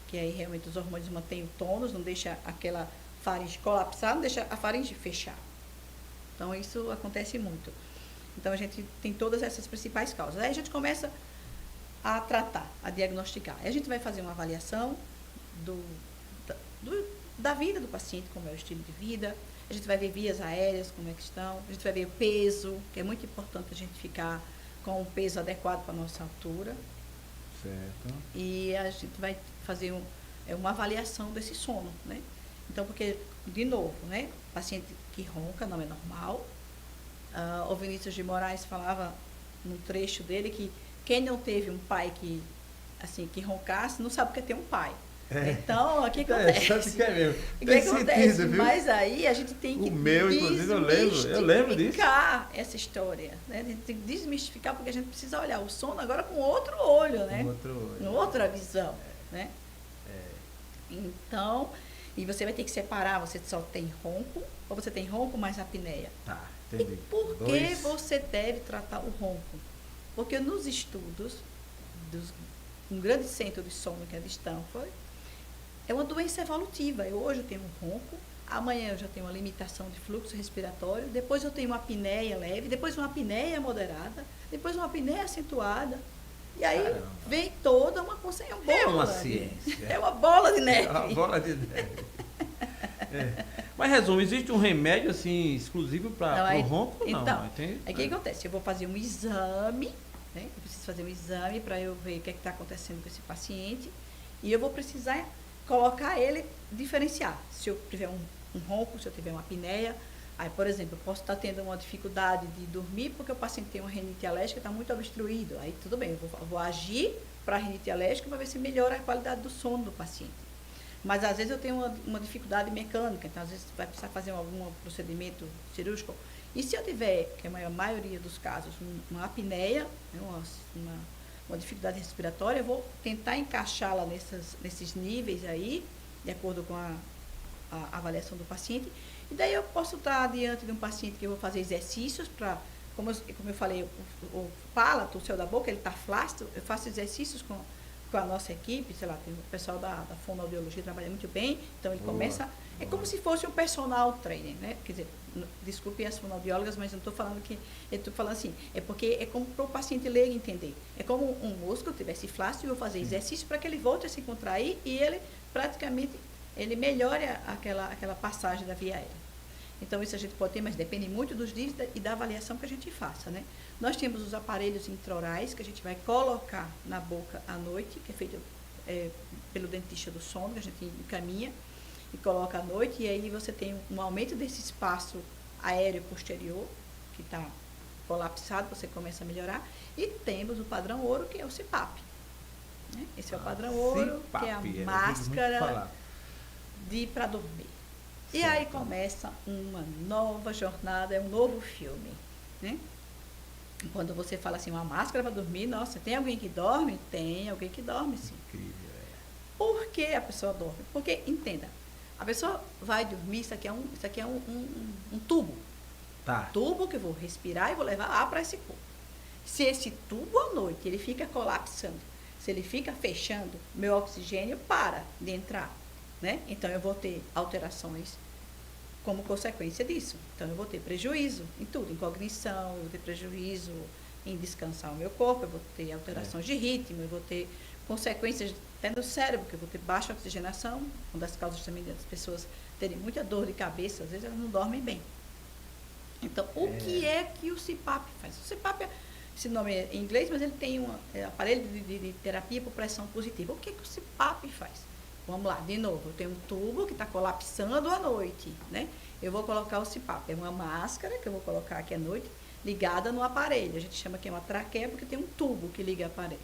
que aí realmente os hormônios mantêm o tônus, não deixa aquela faringe colapsar, não deixa a faringe fechar. Então isso acontece muito. Então a gente tem todas essas principais causas. Aí a gente começa a tratar, a diagnosticar. Aí a gente vai fazer uma avaliação da vida do paciente, como é o estilo de vida. A gente vai ver vias aéreas, como é que estão. A gente vai ver o peso, que é muito importante a gente ficar com o peso adequado para a nossa altura. Certo. E a gente vai fazer uma avaliação desse sono, né? Então, porque, de novo, né? Paciente que ronca não é normal. O Vinícius de Moraes falava num trecho dele que quem não teve um pai que roncasse, não sabe o que é ter um pai. Então, o que acontece? Que é mesmo. O que acontece? Mas aí a gente tem que inclusive, eu lembro disso. Essa história, né? A gente tem que desmistificar, porque a gente precisa olhar o sono agora com outro olho, né? Com outra visão, né? Então, e você vai ter que separar, você só tem ronco, ou você tem ronco mais apneia. Tá, entendi. E por que você deve tratar o ronco? Porque nos estudos um grande centro de sono, que é de Stanford, é uma doença evolutiva. Hoje eu tenho um ronco, amanhã eu já tenho uma limitação de fluxo respiratório, depois eu tenho uma apneia leve, depois uma apneia moderada, depois uma apneia acentuada. E aí vem toda uma consciência. É uma ciência. É uma bola de neve. É uma bola de neve. Mas resumo, existe um remédio assim exclusivo para o ronco? Então, o que acontece? Eu vou fazer um exame, né? Eu preciso fazer um exame para eu ver o que está acontecendo com esse paciente. E eu vou precisar colocar ele, diferenciar. Se eu tiver um ronco, se eu tiver uma apneia. Aí, por exemplo, eu posso estar tendo uma dificuldade de dormir porque o paciente tem uma rinite alérgica e está muito obstruído. Aí tudo bem, eu vou agir para a rinite alérgica para ver se melhora a qualidade do sono do paciente. Mas às vezes eu tenho uma dificuldade mecânica, então às vezes vai precisar fazer algum procedimento cirúrgico. E se eu tiver, que é a maioria dos casos, uma apneia, né, uma dificuldade respiratória, eu vou tentar encaixá-la nesses níveis aí, de acordo com a avaliação do paciente. E daí eu posso estar diante de um paciente que eu vou fazer exercícios para, como eu falei, o palato, o céu da boca, ele está flácido, eu faço exercícios com a nossa equipe, sei lá, tem o pessoal da fonoaudiologia trabalha muito bem, então ele começa, é como se fosse um personal trainer, né? Quer dizer, desculpe as fonoaudiólogas, mas não estou falando que, eu estou falando assim, é porque é como para o paciente leigo entender, é como um músculo tivesse flácido, eu vou fazer exercício para que ele volte a se contrair e ele praticamente, ele melhore aquela passagem da via aérea. Então, isso a gente pode ter, mas depende muito dos dias e da avaliação que a gente faça, né? Nós temos os aparelhos intraorais que a gente vai colocar na boca à noite, que é feito pelo dentista do sono, que a gente encaminha e coloca à noite, e aí você tem um aumento desse espaço aéreo posterior, que está colapsado, você começa a melhorar, e temos o padrão ouro, que é o CPAP. Né? Esse é o padrão ouro, que é a máscara para dormir. E aí começa uma nova jornada, é um novo filme, né? Quando você fala assim, uma máscara para dormir, nossa, tem alguém que dorme? Tem alguém que dorme, sim. Incrível, Por que a pessoa dorme? Porque, entenda, a pessoa vai dormir, isso aqui é um tubo. Tá. Tubo que eu vou respirar e vou levar ar para esse corpo. Se esse tubo à noite, ele fica colapsando, se ele fica fechando, meu oxigênio para de entrar. Né? Então, eu vou ter alterações como consequência disso. Então, eu vou ter prejuízo em tudo, em cognição, eu vou ter prejuízo em descansar o meu corpo, eu vou ter alterações de ritmo, eu vou ter consequências até no cérebro, porque eu vou ter baixa oxigenação, uma das causas também das pessoas terem muita dor de cabeça, às vezes elas não dormem bem. Então, o que é que o CPAP faz? O CPAP, esse nome é em inglês, mas ele tem um aparelho de terapia por pressão positiva. O que é que o CPAP faz? Vamos lá, de novo, eu tenho um tubo que está colapsando à noite, né? Eu vou colocar o CPAP, é uma máscara que eu vou colocar aqui à noite, ligada no aparelho. A gente chama que é uma traqueia porque tem um tubo que liga o aparelho.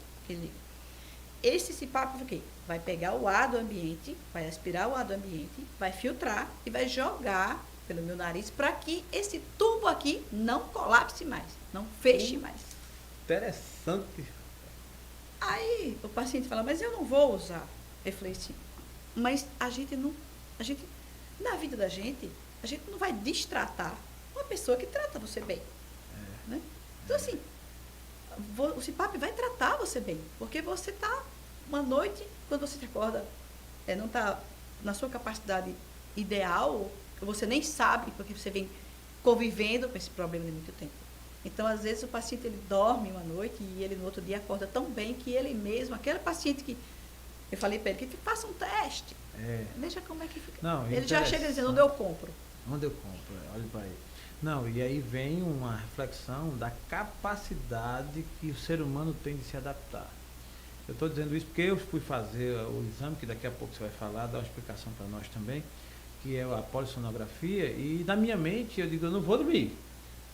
Esse CPAP o quê? Vai pegar o ar do ambiente, vai aspirar o ar do ambiente, vai filtrar e vai jogar pelo meu nariz para que esse tubo aqui não colapse mais, não feche mais. Interessante. Aí o paciente fala, mas eu não vou usar. Eu falei assim, mas na vida da gente, a gente não vai destratar uma pessoa que trata você bem. Né? Então, assim, o CPAP vai tratar você bem, porque você está uma noite, quando você te acorda, não está na sua capacidade ideal, você nem sabe, porque você vem convivendo com esse problema de muito tempo. Então, às vezes, o paciente ele dorme uma noite e ele no outro dia acorda tão bem que ele mesmo, aquele paciente que eu falei para ele que faça um teste. Veja como é que fica. Não, ele já chega dizendo, onde eu compro? Onde eu compro? Olha para aí. Não, e aí vem uma reflexão da capacidade que o ser humano tem de se adaptar. Eu estou dizendo isso porque eu fui fazer o exame, que daqui a pouco você vai falar, dar uma explicação para nós também, que é a polissonografia, e na minha mente eu digo, eu não vou dormir.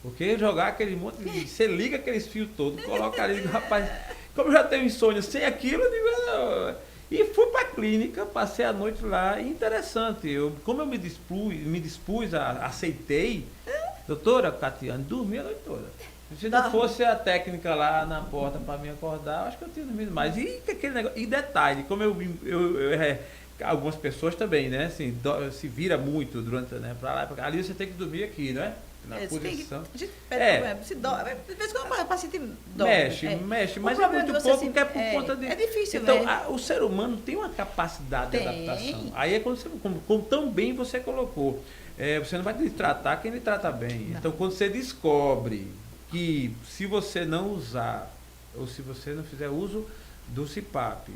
Porque jogar aquele monte de... Você liga aqueles fios todos, coloca ali, digo, rapaz, como eu já tenho insônia sem aquilo, eu digo... E fui para a clínica, passei a noite lá, e interessante, como eu me dispus, aceitei, doutora Catiane, dormi a noite toda. Se não fosse a técnica lá na porta para me acordar, eu acho que eu tinha dormido mais. E aquele negócio, e detalhe, como algumas pessoas também, né? Assim, se vira muito durante, né? Para lá, pra cá. Ali você tem que dormir aqui, né? Na posição. A gente pede se dói. De vez em quando o paciente dói. Mexe, mas é muito pouco, assim, que é por conta de... É difícil, então, o ser humano tem uma capacidade de adaptação. Aí é quando você, como tão bem você colocou. Você não vai lhe tratar quem lhe trata bem. Não. Então, quando você descobre que se você não usar, ou se você não fizer uso do CPAP,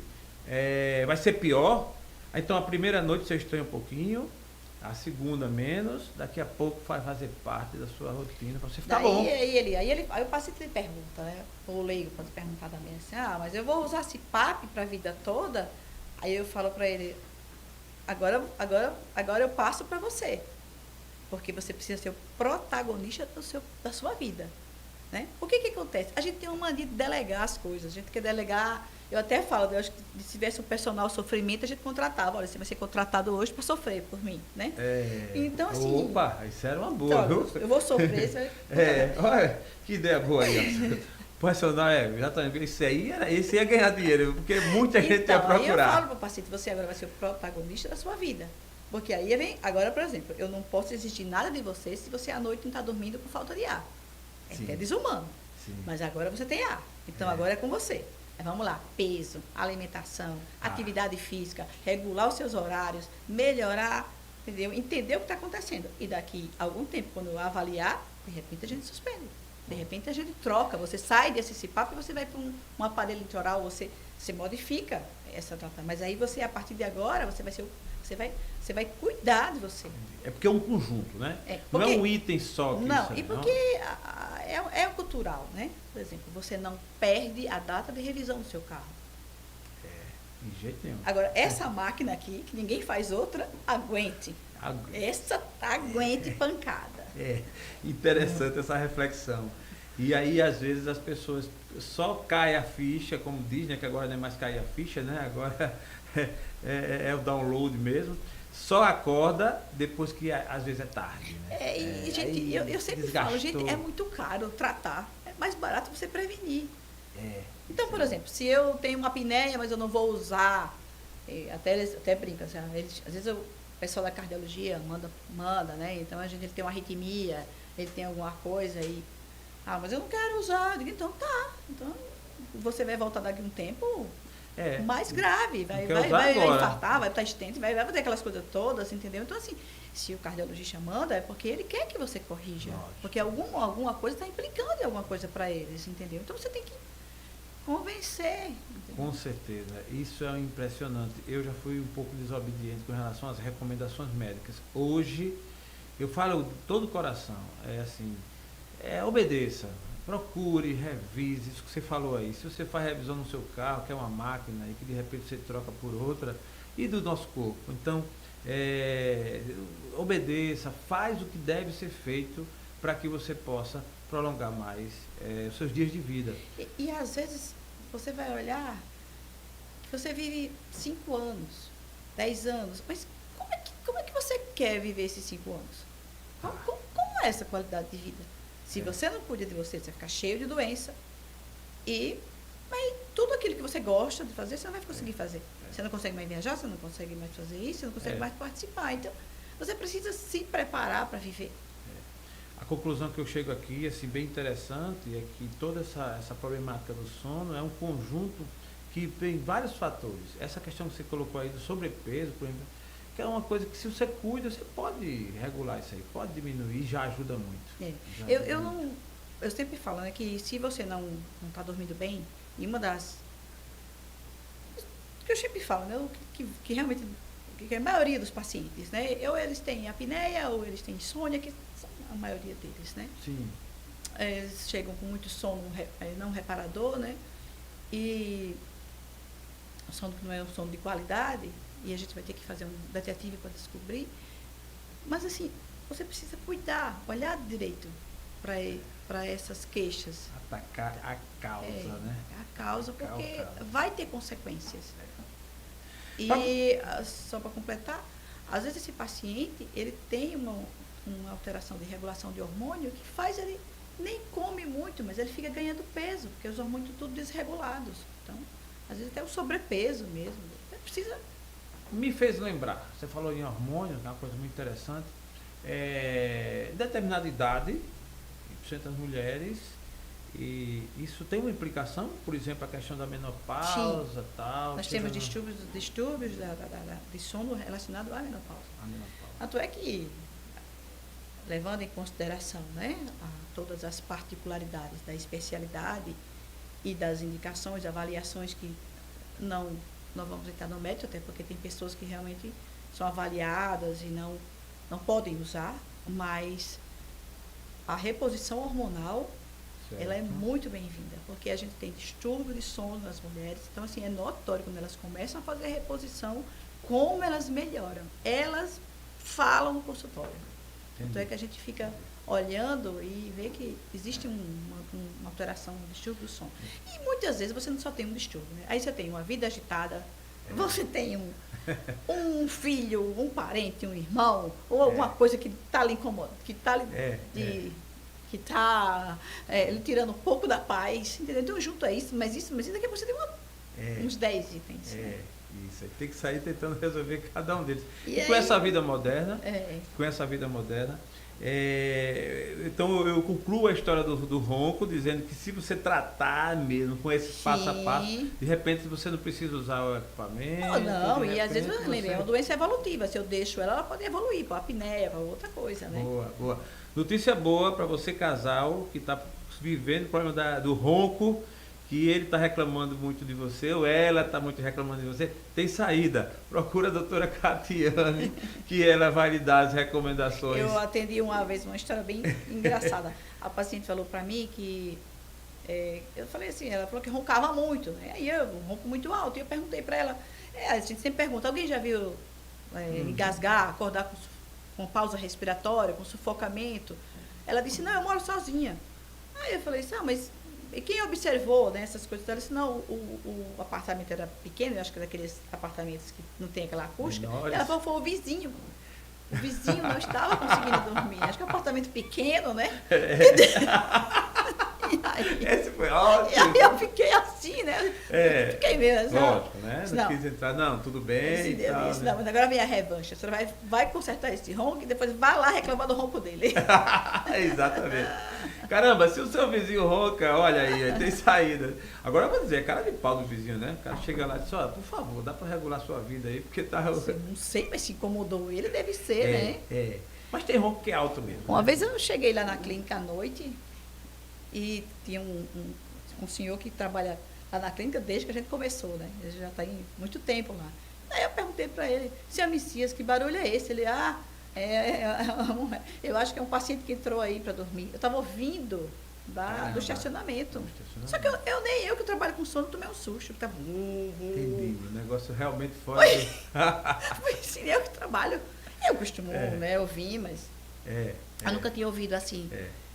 vai ser pior. Então, a primeira noite você estranha um pouquinho, a segunda menos, daqui a pouco vai fazer parte da sua rotina para você ficar bom. Aí o paciente lhe pergunta, né? O leigo pode perguntar também assim, mas eu vou usar CPAP para a vida toda? Aí eu falo para ele, agora eu passo para você, porque você precisa ser o protagonista da sua vida. Né? O que acontece? A gente tem uma mania de delegar as coisas, a gente quer delegar, eu até falo, eu acho que se tivesse um personal sofrimento, a gente contratava, olha, você vai ser contratado hoje para sofrer por mim, né? Então, assim... Opa, isso era uma boa, viu? Eu vou sofrer, você vai... Olha, que ideia boa aí, personal, exatamente, esse ia ganhar dinheiro, porque muita gente ia procurar. Aí eu falo para o paciente, você agora vai ser o protagonista da sua vida. Porque aí vem, agora, por exemplo, eu não posso exigir nada de você se você à noite não está dormindo por falta de ar. É desumano. Sim. Mas agora você tem ar. Então agora é com você. Vamos lá, peso, alimentação, atividade física, regular os seus horários, melhorar, entendeu? Entender o que está acontecendo. E daqui a algum tempo, quando eu avaliar, de repente a gente suspende. De repente a gente troca, você sai desse CPAP e você vai para um aparelho litoral, você modifica essa tratamento. Mas aí você, a partir de agora, você vai cuidar de você. É porque é um conjunto, né? Não é um item só. E porque é cultural, né? Por exemplo, você não perde a data de revisão do seu carro. De jeito nenhum. Agora, essa máquina aqui, que ninguém faz outra, aguente. Essa aguente pancada. Interessante essa reflexão. E aí, às vezes, as pessoas só caem a ficha, como diz, né? Que agora não é mais cair a ficha, né? Agora é o download mesmo. Só acorda depois que às vezes é tarde. Né? Gente, eu sempre falo, gente, é muito caro tratar. É mais barato você prevenir. Então, por exemplo, se eu tenho uma apneia, mas eu não vou usar, até brinca, assim, às vezes o pessoal da cardiologia manda, né? Então ele tem uma arritmia, ele tem alguma coisa aí. Mas eu não quero usar. Eu digo, então tá. Então você vai voltar daqui a um tempo mais grave. Vai infartar, vai estar estente, vai fazer aquelas coisas todas, entendeu? Então, assim, se o cardiologista manda, é porque ele quer que você corrija. Lógico. Porque alguma coisa está implicando em alguma coisa para eles, entendeu? Então você tem que convencer. Entendeu? Com certeza. Isso é impressionante. Eu já fui um pouco desobediente com relação às recomendações médicas. Hoje, eu falo de todo o coração. Obedeça. Procure, revise, isso que você falou aí. Se você faz revisão no seu carro, que é uma máquina, e que de repente você troca por outra, e do nosso corpo. Então, obedeça, faz o que deve ser feito para que você possa prolongar mais os seus dias de vida. E às vezes você vai olhar que você vive 5 anos, 10 anos, mas como é que você quer viver esses 5 anos? Como é essa qualidade de vida? Se você não cuida de você, você vai ficar cheio de doença. Mas tudo aquilo que você gosta de fazer, você não vai conseguir fazer. Você não consegue mais viajar, você não consegue mais fazer isso, você não consegue mais participar. Então, você precisa se preparar para viver. A conclusão que eu chego aqui, assim, bem interessante, é que toda essa problemática do sono é um conjunto que tem vários fatores. Essa questão que você colocou aí do sobrepeso, por exemplo, que é uma coisa que, se você cuida, você pode regular isso aí, pode diminuir, já ajuda muito. Eu sempre falo, né, que se você não está dormindo bem, e uma das... que eu sempre falo, né, que realmente, que a maioria dos pacientes, né, ou eles têm apneia, ou eles têm insônia, que são a maioria deles, né? Sim. Eles chegam com muito sono não reparador, né? E um sono que não é um sono de qualidade, e a gente vai ter que fazer um detetive para descobrir. Mas, assim, você precisa cuidar, olhar direito para essas queixas. Atacar a causa, né? A causa, porque causa. vai ter consequências. E, só para completar, às vezes esse paciente, ele tem uma alteração de regulação de hormônio que faz ele nem come muito, mas ele fica ganhando peso, porque os hormônios tudo desregulados. Então, às vezes até o sobrepeso mesmo. Você precisa... Me fez lembrar, você falou em hormônio, que é uma coisa muito interessante. Determinada idade, das mulheres, e isso tem uma implicação, por exemplo, a questão da menopausa, tal. Nós temos distúrbios de sono relacionados à menopausa. Tanto é que, levando em consideração, né, todas as particularidades da especialidade e das indicações, avaliações que não vamos entrar no médico, até porque tem pessoas que realmente são avaliadas e não podem usar, mas a reposição hormonal, certo, ela é muito bem-vinda, porque a gente tem distúrbio de sono nas mulheres, então assim, é notório quando elas começam a fazer a reposição, como elas melhoram. Elas falam no consultório. Tanto é que a gente fica olhando e vê que existe uma alteração, um distúrbio do sono. E muitas vezes você não só tem um distúrbio, né? Aí você tem uma vida agitada, você tem um filho, um parente, um irmão, ou alguma coisa que está lhe incomodando, que está que está lhe tirando um pouco da paz, entendeu? Então, junto a isso, mas daqui a pouco você tem uns 10 itens. Né? Isso, tem que sair tentando resolver cada um deles. E com essa vida moderna, então eu concluo a história do ronco dizendo que se você tratar mesmo com esse passo a passo, de repente você não precisa usar o equipamento. Não, e às vezes é uma doença evolutiva. Se eu deixo ela pode evoluir para a apneia, para outra coisa, né? Boa. Notícia boa para você, casal, que está vivendo o problema do ronco, que ele está reclamando muito de você, ou ela está muito reclamando de você, tem saída. Procura a doutora Catiane, que ela vai lhe dar as recomendações. Eu atendi uma vez uma história bem engraçada. A paciente falou para mim que... eu falei assim, ela falou que roncava muito, né? Aí eu ronco muito alto. E eu perguntei para ela, a gente sempre pergunta, alguém já viu engasgar, acordar com pausa respiratória, com sufocamento? Ela disse, não, eu moro sozinha. Aí eu falei assim, mas... E quem observou, né, essas coisas, ela disse, não, o apartamento era pequeno, eu acho que daqueles apartamentos que não tem aquela acústica. Ela falou, foi o vizinho. O vizinho não estava conseguindo dormir. Acho que é um apartamento pequeno, né? Esse foi ótimo. E aí eu fiquei assim, né? Fiquei mesmo. Lógico, né? Não quis entrar, não, tudo bem. Não, mas agora vem a revanche. Você vai consertar esse ronco e depois vai lá reclamar do ronco dele. Exatamente. Caramba, se o seu vizinho ronca, olha aí, tem saída. Agora eu vou dizer, cara de pau do vizinho, né? O cara chega lá e diz, por favor, dá pra regular sua vida aí, porque tá... Não sei, mas se incomodou ele, deve ser, né? Mas tem ronco que é alto mesmo. Uma vez eu cheguei lá na clínica à noite e tinha um senhor que trabalha lá na clínica desde que a gente começou, né? Ele já está em muito tempo lá. Aí eu perguntei para ele, senhor Messias, que barulho é esse? Ele, eu acho que é um paciente que entrou aí para dormir. Eu estava ouvindo do estacionamento. Só que nem eu que trabalho com sono tomei um susto. Tava... Entendi, o negócio realmente fora. Foi sim, eu que trabalho. Eu costumo ouvir, mas eu nunca tinha ouvido assim.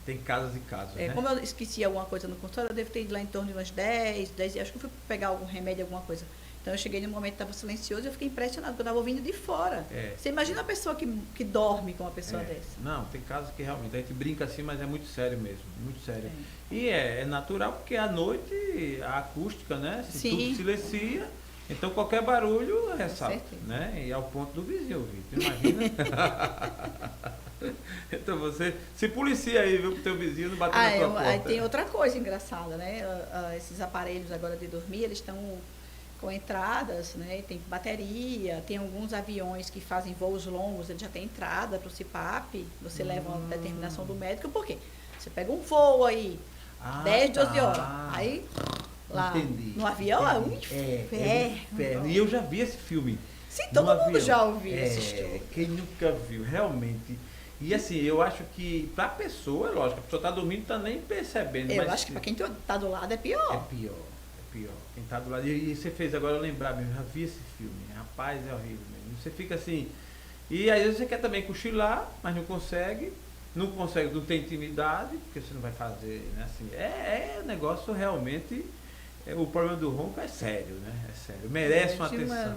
Tem casos e casos, né? Como eu esqueci alguma coisa no consultório, eu devo ter ido lá em torno de umas 10, acho que eu fui pegar algum remédio, alguma coisa. Então eu cheguei no momento que estava silencioso e eu fiquei impressionado, porque eu estava ouvindo de fora. Você imagina uma pessoa que dorme com uma pessoa dessa. Não, tem casos que realmente a gente brinca assim, mas é muito sério mesmo, muito sério. E é natural porque à noite a acústica, né? Se tudo silencia, então qualquer barulho ressalta, né? E ao ponto do vizinho ouvir, tu imagina? Então você se policia aí, viu, pro teu vizinho não bater na tua porta. Aí tem outra coisa engraçada, né? Esses aparelhos agora de dormir, eles estão com entradas, né? Tem bateria, tem alguns aviões que fazem voos longos, ele já tem entrada para o CPAP, você leva uma determinação do médico, por quê? Você pega um voo aí, 10, 12 horas, aí lá no avião é um inferno. E eu já vi esse filme. Sim, todo mundo já ouviu, assistiu. Quem nunca viu, realmente. E assim, eu acho que para a pessoa, é lógico, a pessoa está dormindo e está nem percebendo. Eu acho que para quem está do lado é pior. É pior. pior. Quem tá do lado. E você fez agora eu lembrar mesmo, já vi esse filme. Rapaz, é horrível mesmo. Você fica assim. E às vezes você quer também cochilar, mas não consegue. Não consegue, não tem intimidade, porque você não vai fazer, né? Assim, um negócio realmente. O problema do ronco é sério, né? É sério. Merece uma atenção.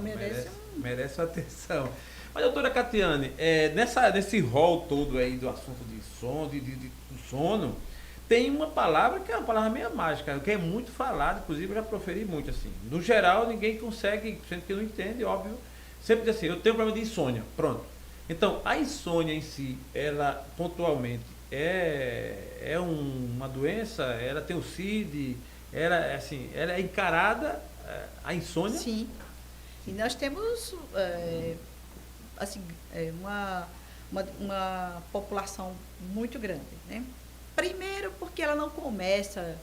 Merece uma atenção. Mas, doutora Catiane, nesse rol todo aí do assunto de sono, do sono, tem uma palavra que é uma palavra meio mágica, que é muito falada, inclusive eu já proferi muito assim. No geral, ninguém consegue, sendo que não entende, óbvio. Sempre diz assim, eu tenho problema de insônia. Pronto. Então, a insônia em si, ela pontualmente uma doença, ela tem o CID, ela é encarada, a insônia? Sim. E nós temos assim, uma população muito grande, né? Primeiro porque ela não começa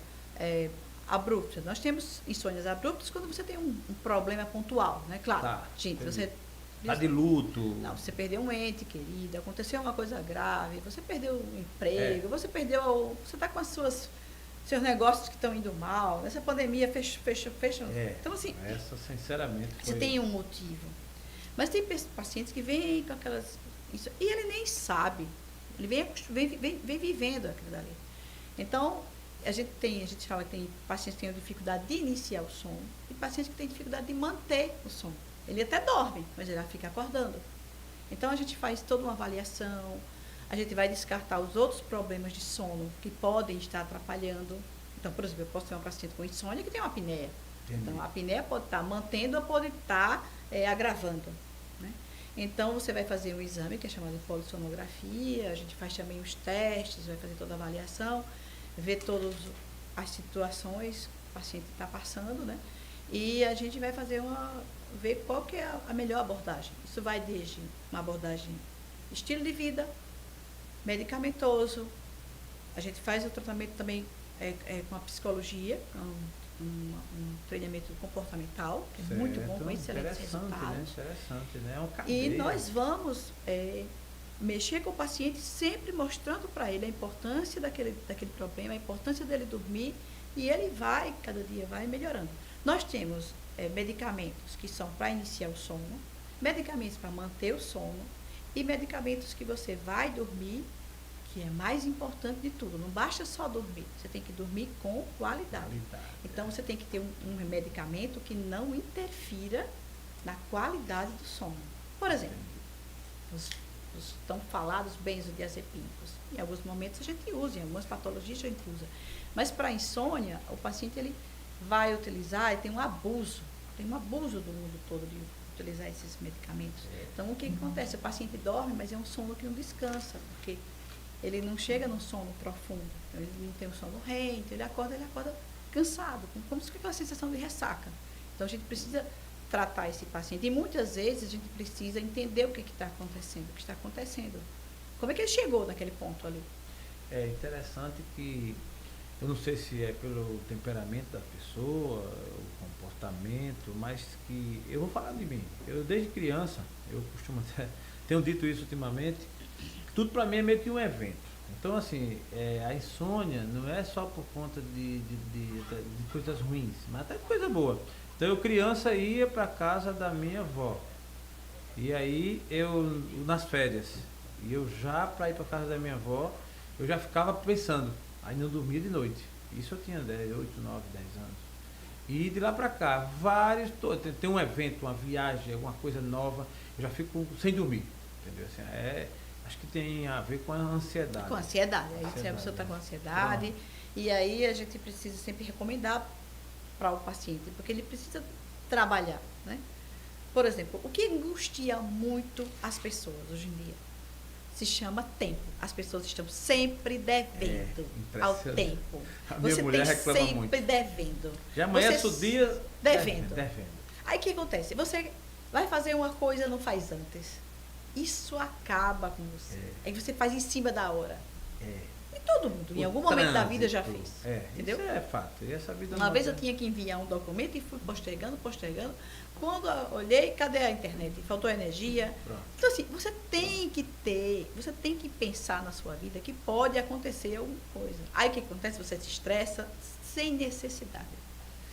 abrupta. Nós temos insônias abruptas quando você tem um problema pontual, né? Claro, tá, gente, você está de luto. Não, você perdeu um ente querido, aconteceu uma coisa grave, você perdeu um emprego, você está com seus negócios que estão indo mal, essa pandemia fecha. Então, assim, essa, sinceramente, você tem um motivo. Mas tem pacientes que vêm com isso, e ele nem sabe, ele vem vivendo aquilo dali. Então, a gente fala que tem pacientes que têm dificuldade de iniciar o sono e pacientes que têm dificuldade de manter o sono. Ele até dorme, mas ele fica acordando. Então, a gente faz toda uma avaliação, a gente vai descartar os outros problemas de sono que podem estar atrapalhando. Então, por exemplo, eu posso ter uma paciente com insônia que tem uma apneia. Entendi. Então, a apneia pode estar mantendo ou pode estar agravando. Né? Então, você vai fazer um exame que é chamado de polissonografia, a gente faz também os testes, vai fazer toda a avaliação, ver todas as situações que o paciente está passando, né? E a gente vai ver qual que é a melhor abordagem. Isso vai desde uma abordagem estilo de vida, medicamentoso. A gente faz o tratamento também com a psicologia, um treinamento comportamental, que é muito bom, com excelentes resultados. Interessante, né? É uma cadeia. E nós vamos mexer com o paciente sempre mostrando para ele a importância daquele problema, a importância dele dormir, e ele cada dia vai melhorando. Nós temos medicamentos que são para iniciar o sono, medicamentos para manter o sono e medicamentos que você vai dormir, que é mais importante de tudo. Não basta só dormir, você tem que dormir com qualidade. Então, você tem que ter um medicamento que não interfira na qualidade do sono. Por exemplo, os tão falados benzodiazepínicos. Em alguns momentos a gente usa, em algumas patologias a gente usa. Mas para a insônia, o paciente ele vai utilizar, e tem um abuso do mundo todo de utilizar esses medicamentos. Então, o que acontece? O paciente dorme, mas é um sono que não descansa, porque ele não chega num sono profundo, então ele não tem um sono REM, então ele acorda cansado, como se fosse aquela sensação de ressaca. Então, a gente precisa tratar esse paciente, e muitas vezes a gente precisa entender o que está acontecendo, como é que ele chegou naquele ponto ali. É interessante que, eu não sei se é pelo temperamento da pessoa, o comportamento, mas que, eu vou falar de mim, eu desde criança, eu costumo tenho dito isso ultimamente, tudo para mim é meio que um evento. Então, assim, a insônia não é só por conta de coisas ruins, mas até de coisa boa. Então, eu criança ia para casa da minha avó, e aí nas férias, e eu já para ir para casa da minha avó, eu já ficava pensando, aí não dormia de noite. Isso eu tinha 8, 9, 10 anos. E de lá para cá, tem um evento, uma viagem, alguma coisa nova, eu já fico sem dormir, entendeu? Assim, acho que tem a ver com a ansiedade. Com a ansiedade. Aí se a pessoa está com ansiedade, e aí a gente precisa sempre recomendar para o paciente, porque ele precisa trabalhar, né? Por exemplo, o que angustia muito as pessoas hoje em dia se chama tempo. As pessoas estão sempre devendo ao tempo. Você tem sempre muito. Devendo. Já amanhece o dia devendo. Aí o que acontece? Você vai fazer uma coisa e não faz antes. Isso acaba com você. Aí você faz em cima da hora. E todo mundo, em algum momento da vida, já fez. Entendeu? Isso é fato. E essa vida uma vez eu tinha que enviar um documento e fui postergando. Quando eu olhei, cadê a internet? Faltou energia. Pronto. Então, assim, você tem que pensar na sua vida que pode acontecer alguma coisa. Aí o que acontece? Você se estressa sem necessidade.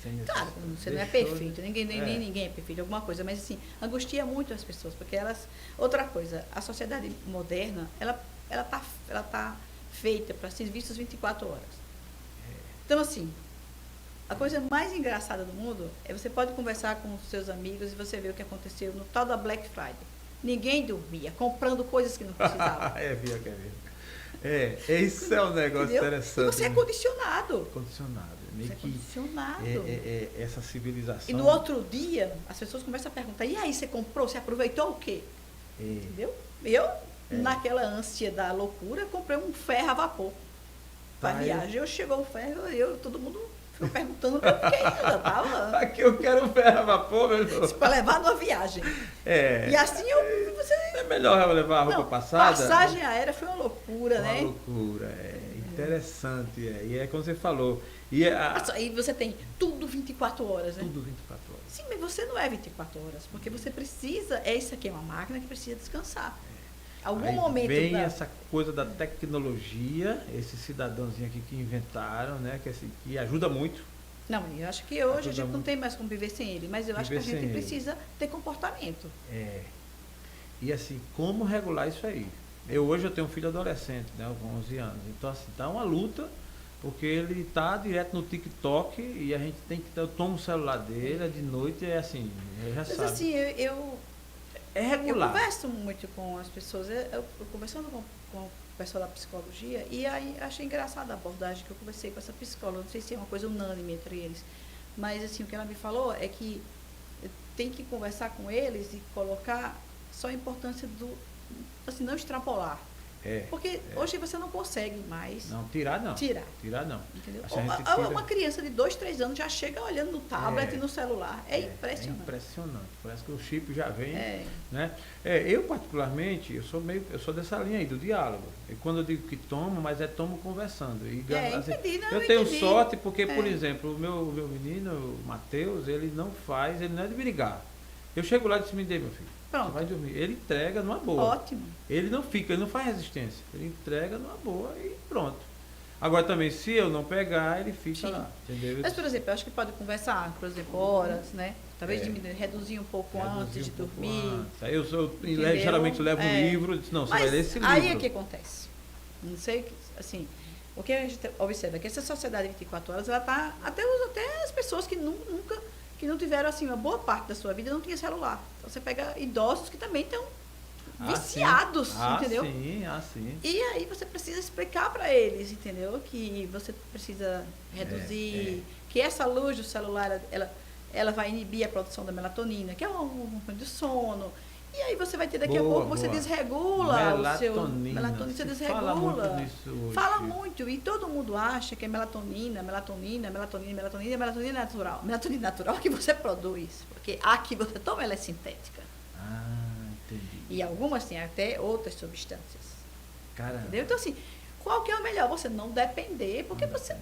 Sem Claro, necessidade. você não é Deixou perfeito, de- nem ninguém é perfeito, alguma coisa, mas assim, angustia muito as pessoas, porque elas. Outra coisa, a sociedade moderna, ela tá feita para ser vista 24 horas. Então, assim, a coisa mais engraçada do mundo é você pode conversar com os seus amigos e você vê o que aconteceu no tal da Black Friday. Ninguém dormia, comprando coisas que não precisavam. Isso é um negócio Entendeu? interessante. E você é né? condicionado. Condicionado. Meio Você é que condicionado. essa civilização. E no outro dia, as pessoas começam a perguntar, e aí, você comprou? Você aproveitou o quê? É, Entendeu? Eu, naquela ânsia da loucura, comprei um ferro a vapor. Para Tá, viagem, chegou o ferro, todo mundo ficou perguntando o que é isso. Eu tava aqui eu quero um ferro a vapor, meu irmão. para levar numa viagem. É. E assim você. É melhor eu levar a roupa Não, passada? passagem aérea foi uma loucura, Uma né? loucura, interessante. E é como você falou. E E você tem tudo 24 horas, né? tudo 24 horas. Sim, mas você não é 24 horas, porque você precisa. Isso aqui é uma máquina que precisa descansar. Algum Aí momento. vem essa coisa da tecnologia, esse cidadãozinho aqui que inventaram, né? Que ajuda muito. Não, eu acho que hoje a Ajuda gente não muito. tem mais como viver sem ele, mas eu acho que a Viver gente sem ele. precisa ter comportamento. E assim, como regular isso aí? Hoje eu tenho um filho adolescente, né, com 11 anos. Então, assim, tá uma luta, porque ele tá direto no TikTok e a gente tem que... Eu tomo o celular dele, de noite, já Mas sabe. assim, eu regular. converso muito com as pessoas, eu conversando com o pessoal da psicologia, e aí achei engraçada a abordagem que eu conversei com essa psicóloga, não sei se é uma coisa unânime entre eles, mas assim, o que ela me falou é que tem que conversar com eles e colocar só a importância do, assim, não extrapolar. Porque hoje você não consegue mais Não, tirar não. tirar. Tirar não. Entendeu? Assim, a gente tira- Uma criança de 2, 3 anos já chega olhando no tablet e no celular. É impressionante. É impressionante. Parece que o chip já vem, É. né? Eu particularmente, eu sou dessa linha aí, do diálogo. E quando eu digo que tomo, mas tomo conversando. E, Entendi, não, eu tenho entendi. sorte porque, por exemplo, o meu menino, o Matheus, ele não é de brigar. Eu chego lá e disse, me dê, meu filho. Pronto. Você vai dormir. Ele entrega numa boa. Ótimo. Ele não faz resistência. Ele entrega numa boa e pronto. Agora também, se eu não pegar, ele fica Sim. lá. Entendeu? Mas, por exemplo, eu acho que pode conversar, por exemplo, horas, né? Talvez diminuir, reduzir um pouco antes de pouco dormir. antes. Aí eu Entendeu? geralmente levo um livro, disse, não, você vai ler esse livro. Aí é que acontece. Não sei, assim, o que a gente observa é que essa sociedade 24 horas, ela está, até as pessoas que nunca, que não tiveram, assim, uma boa parte da sua vida não tinha celular. Então, você pega idosos que também estão viciados, entendeu? Sim. E aí você precisa explicar para eles, entendeu? Que você precisa reduzir, que essa luz do celular, ela vai inibir a produção da melatonina, que é um de sono. E aí você vai ter daqui a pouco, você desregula o seu melatonina, você desregula. Fala muito nisso hoje. Fala muito, e todo mundo acha que é melatonina é natural. Melatonina natural que você produz, porque a que você toma, ela é sintética. Entendi. E algumas têm até outras substâncias. Caramba. Entendeu? Então, assim, qual que é o melhor? Você não depender, porque você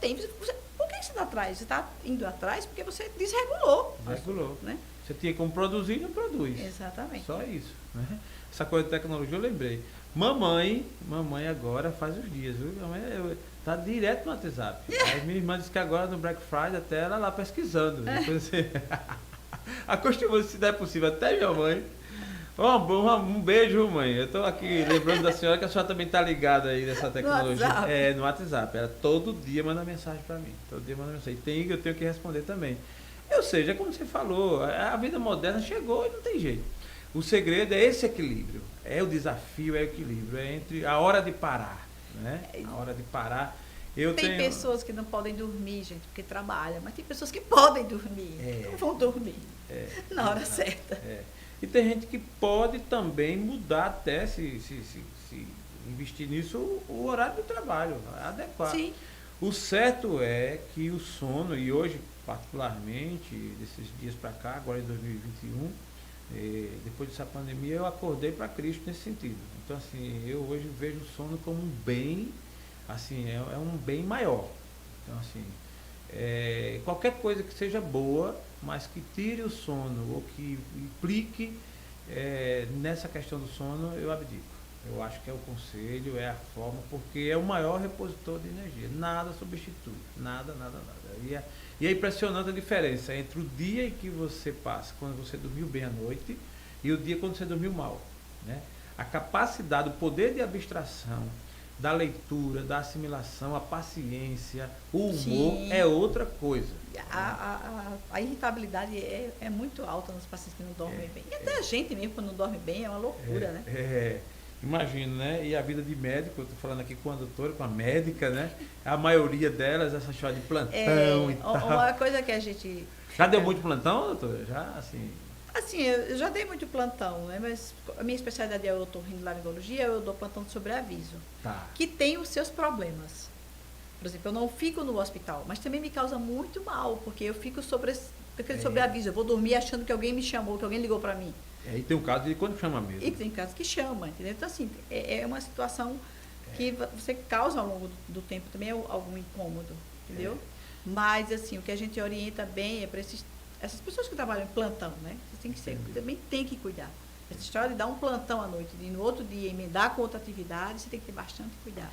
tem. Por que você está atrás? Você está indo atrás porque você desregulou. Desregulou. Né? Você tinha como produzir e não produz. Exatamente. Só isso. Né? Essa coisa de tecnologia eu lembrei. Mamãe agora faz os dias, viu? Mamãe tá direto no WhatsApp. Aí minha irmã disse que agora no Black Friday até ela lá pesquisando. Depois você... Acostumou, se der possível, até minha mãe. Um beijo, mãe. Eu estou aqui lembrando da senhora que a senhora também está ligada aí nessa tecnologia. No WhatsApp. No WhatsApp. Ela todo dia manda mensagem para mim. Todo dia manda mensagem. Eu tenho que responder também. Ou seja, como você falou, a vida moderna chegou e não tem jeito. O segredo é esse equilíbrio. É o desafio, é o equilíbrio. É entre a hora de parar. Né? A hora de parar. Tem pessoas que não podem dormir, gente, porque trabalham, mas tem pessoas que podem dormir. Não vão dormir na hora certa. E tem gente que pode também mudar até, se investir nisso, o horário do trabalho, adequar. Sim. O certo é que o sono, e hoje particularmente, desses dias para cá, agora em 2021, depois dessa pandemia, eu acordei para Cristo nesse sentido. Então, assim, eu hoje vejo o sono como um bem, assim, é um bem maior. Então, assim, qualquer coisa que seja boa, mas que tire o sono ou que implique nessa questão do sono, eu abdico. Eu acho que é o conselho, é a forma, porque é o maior repositor de energia. Nada substitui. Nada, nada, nada. E é impressionante a diferença entre o dia em que você passa, quando você dormiu bem à noite, e o dia quando você dormiu mal. Né? A capacidade, o poder de abstração, da leitura, da assimilação, a paciência, o humor Sim. é outra coisa. A irritabilidade é muito alta nos pacientes que não dormem bem. E até a gente mesmo, quando não dorme bem, é uma loucura, né? Imagino, né? E a vida de médico, eu estou falando aqui com a doutora, com a médica, né? A maioria delas, essa história de plantão e tal. Uma coisa que a gente... Já deu muito plantão, doutora? Já, assim... Assim, eu já dei muito plantão, né? Mas a minha especialidade é otorrinolaringologia, eu dou plantão de sobreaviso. Tá. Que tem os seus problemas. Por exemplo, eu não fico no hospital, mas também me causa muito mal, porque eu fico sobre aquele sobreaviso. Eu vou dormir achando que alguém me chamou, que alguém ligou para mim. E tem o caso de quando chama mesmo. E tem casos que chama, entendeu? Então, assim, é uma situação que você causa ao longo do tempo também algum incômodo, entendeu? Mas, assim, o que a gente orienta bem é para essas pessoas que trabalham em plantão, né? Você também tem que cuidar. Essa história de dar um plantão à noite e no outro dia emendar com outra atividade, você tem que ter bastante cuidado.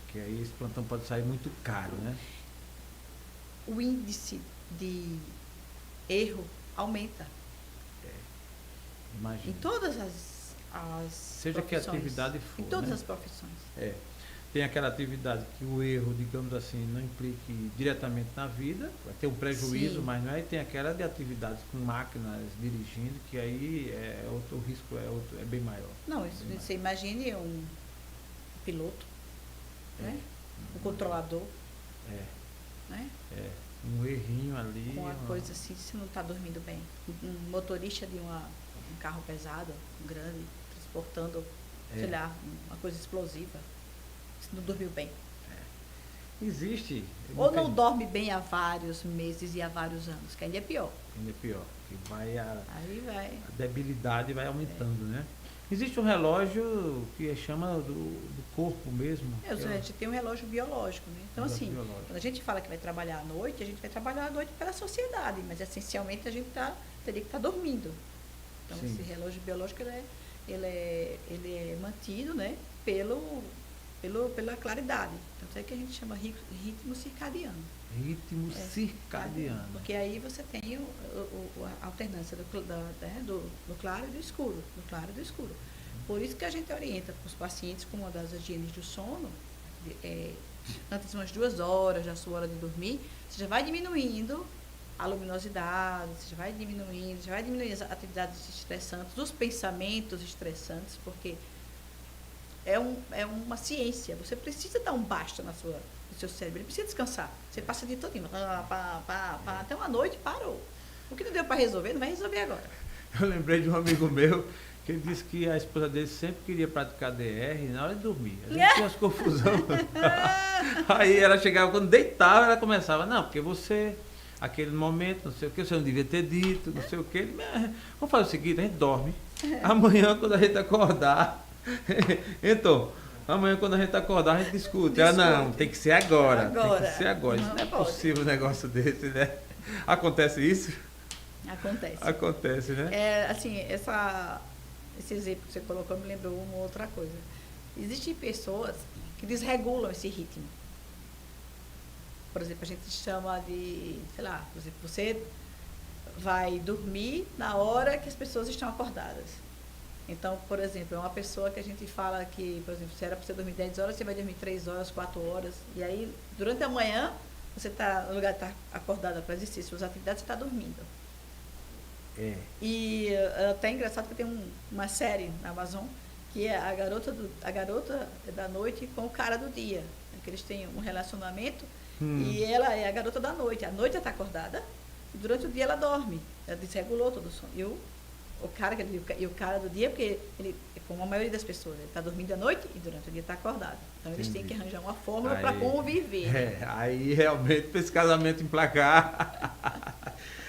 Que aí esse plantão pode sair muito caro, né? O índice de erro aumenta. Imagina. Em todas as seja que atividade for. Em todas né? as profissões. Tem aquela atividade que o erro, digamos assim, não implique diretamente na vida, vai ter um prejuízo, Sim. mas não é. E tem aquela de atividades com máquinas dirigindo, que aí o risco é bem maior. Não, você imagine um piloto, né? Um controlador, né? Um errinho ali. Com uma coisa assim, você não está dormindo bem. Um motorista de um carro pesado, grande, transportando, sei lá, uma coisa explosiva. Você não dormiu bem. Existe. Ou não dorme bem há vários meses e há vários anos, que ainda é pior. Ainda é pior. Que Aí vai. A debilidade vai aumentando, né? Existe um relógio que chama do corpo mesmo. A gente tem um relógio biológico, né? Então, relógio assim, biológico. quando a gente fala que vai trabalhar à noite, a gente vai trabalhar à noite pela sociedade, mas essencialmente a gente teria que estar dormindo. Então, Sim. esse relógio biológico, ele é mantido, né? Pela claridade. Então, é que a gente chama ritmo circadiano. Ritmo circadiano. Porque aí você tem a alternância do claro e do escuro. Do claro e do escuro. Por isso que a gente orienta para os pacientes com uma das higienes do sono, antes de umas 2 horas da sua hora de dormir, você já vai diminuindo a luminosidade, você já vai diminuindo as atividades estressantes, os pensamentos estressantes, porque é uma ciência. Você precisa dar um basta no seu cérebro, ele precisa descansar. Você passa o dia todinho, até uma noite parou. O que não deu para resolver, não vai resolver agora. Eu lembrei de um amigo meu que ele disse que a esposa dele sempre queria praticar DR na hora de dormir. A gente tinha umas confusões. Aí ela chegava, quando deitava, ela começava, não, porque você, aquele momento, não sei o que, você não devia ter dito, não sei o que. Vamos fazer o seguinte, a gente dorme. Amanhã, quando a gente acordar, então, amanhã quando a gente acordar, a gente discute. Não, tem que ser agora. Tem que ser agora. Isso não é possível um negócio desse, né? Acontece isso? Acontece, né? Assim, esse exemplo que você colocou me lembrou uma outra coisa. Existem pessoas que desregulam esse ritmo. Por exemplo, a gente chama de, sei lá, por exemplo, você vai dormir na hora que as pessoas estão acordadas. Então, por exemplo, é uma pessoa que a gente fala que, por exemplo, se era para você dormir 10 horas, você vai dormir 3 horas, 4 horas. E aí, durante a manhã, você está, no lugar de estar acordada para exercer suas atividades, você está dormindo. E é até engraçado que tem uma série na Amazon que é a garota da noite com o cara do dia. Que eles têm um relacionamento e ela é a garota da noite. À noite ela está acordada e durante o dia ela dorme. Ela desregulou todo o sono. E o cara do dia, porque ele, como a maioria das pessoas, ele está dormindo à noite e durante o dia está acordado. Então eles têm que arranjar uma fórmula para conviver. Aí realmente para esse casamento emplacar.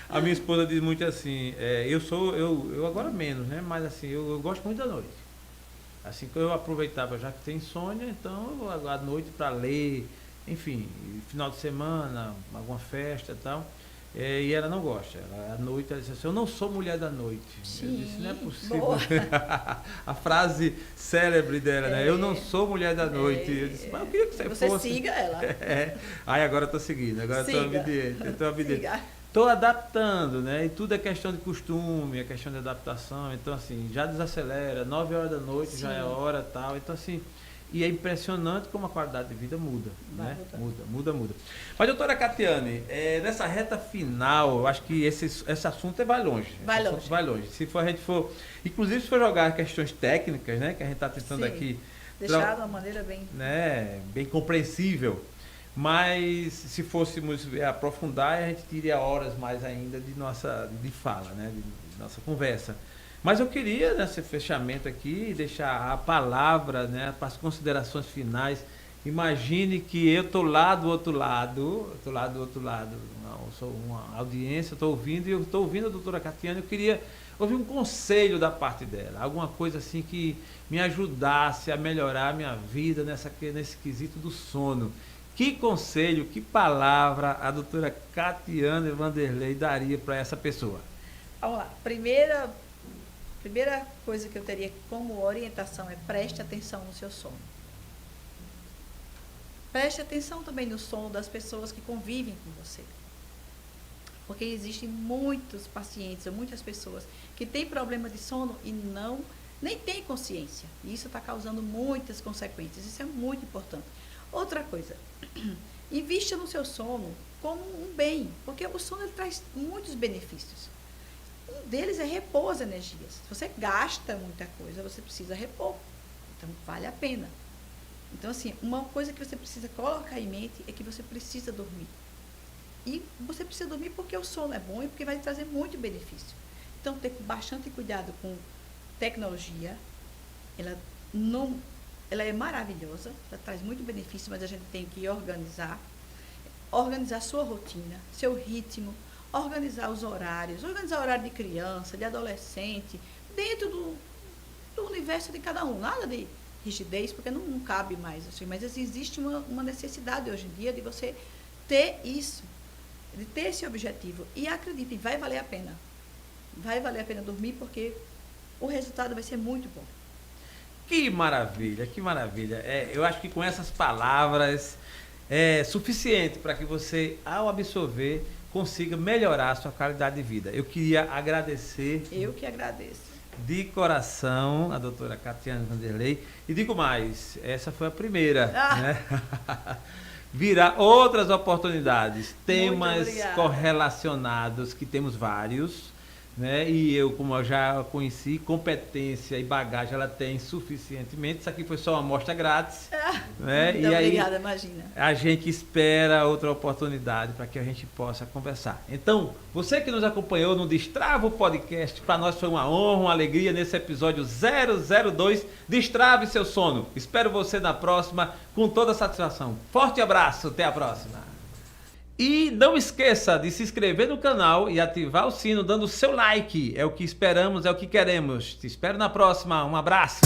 A minha esposa diz muito assim, eu agora menos, né? Mas assim, eu gosto muito da noite. Assim que eu aproveitava, já que tem insônia, então eu à noite para ler, enfim, final de semana, alguma festa e tal. E ela não gosta. À noite ela disse assim, eu não sou mulher da noite. Sim, eu disse, não é possível. boa. A frase célebre dela, né? Eu não sou mulher da noite. Eu disse, mas eu queria que você fosse. Siga ela. Aí agora eu tô seguindo, agora eu tô obediente. Eu tô obediente. Siga. Estou adaptando, né? E tudo é questão de costume, é questão de adaptação. Então, assim, já desacelera, 9 horas da noite Sim. já é hora tal. Então, assim, e é impressionante como a qualidade de vida muda, né? Muda. Mas, doutora Catiane, nessa reta final, eu acho que esse assunto vai longe. Vai longe. Se a gente for, inclusive se for jogar questões técnicas, né? Que a gente está tentando aqui. Deixar de uma maneira bem... Né, bem compreensível. Mas se fôssemos aprofundar, a gente teria horas mais ainda de fala, né? De nossa conversa. Mas eu queria, nesse fechamento aqui, deixar a palavra, né, para as considerações finais. Imagine que eu estou lá do outro lado, não, eu sou uma audiência, estou ouvindo, e eu estou ouvindo a doutora Catiane, eu queria ouvir um conselho da parte dela, alguma coisa assim que me ajudasse a melhorar a minha vida nesse quesito do sono. Que conselho, que palavra a doutora Catiane Vanderlei daria para essa pessoa? Vamos lá. Primeira coisa que eu teria como orientação é preste atenção no seu sono. Preste atenção também no sono das pessoas que convivem com você. Porque existem muitos pacientes ou muitas pessoas que têm problema de sono e nem têm consciência. E isso está causando muitas consequências. Isso é muito importante. Outra coisa, invista no seu sono como um bem, porque o sono ele traz muitos benefícios. Um deles é repor as energias. Se você gasta muita coisa, você precisa repor. Então, vale a pena. Então, assim, uma coisa que você precisa colocar em mente é que você precisa dormir. E você precisa dormir porque o sono é bom e porque vai trazer muito benefício. Então, ter bastante cuidado com tecnologia. Ela é maravilhosa, ela traz muito benefício, mas a gente tem que organizar a sua rotina, seu ritmo, organizar os horários, organizar o horário de criança, de adolescente, dentro do universo de cada um. Nada de rigidez, porque não cabe mais. Assim, mas existe uma necessidade hoje em dia de você ter isso, de ter esse objetivo. E acredite, vai valer a pena. Vai valer a pena dormir, porque o resultado vai ser muito bom. Que maravilha, que maravilha. Eu acho que com essas palavras é suficiente para que você, ao absorver, consiga melhorar a sua qualidade de vida. Eu queria agradecer. Eu que agradeço. De coração, a doutora Catiane Vanderlei. E digo mais, essa foi a primeira. Né? Virá outras oportunidades, temas correlacionados, que temos vários. Né? E eu, como eu já conheci, competência e bagagem ela tem suficientemente. Isso aqui foi só uma amostra grátis. Né? Muito obrigada, imagina. A gente espera outra oportunidade para que a gente possa conversar. Então, você que nos acompanhou no Destrava o Podcast, para nós foi uma honra, uma alegria nesse episódio 002. Destrave seu sono. Espero você na próxima com toda satisfação. Forte abraço, até a próxima. E não esqueça de se inscrever no canal e ativar o sino dando o seu like. É o que esperamos, é o que queremos. Te espero na próxima. Um abraço.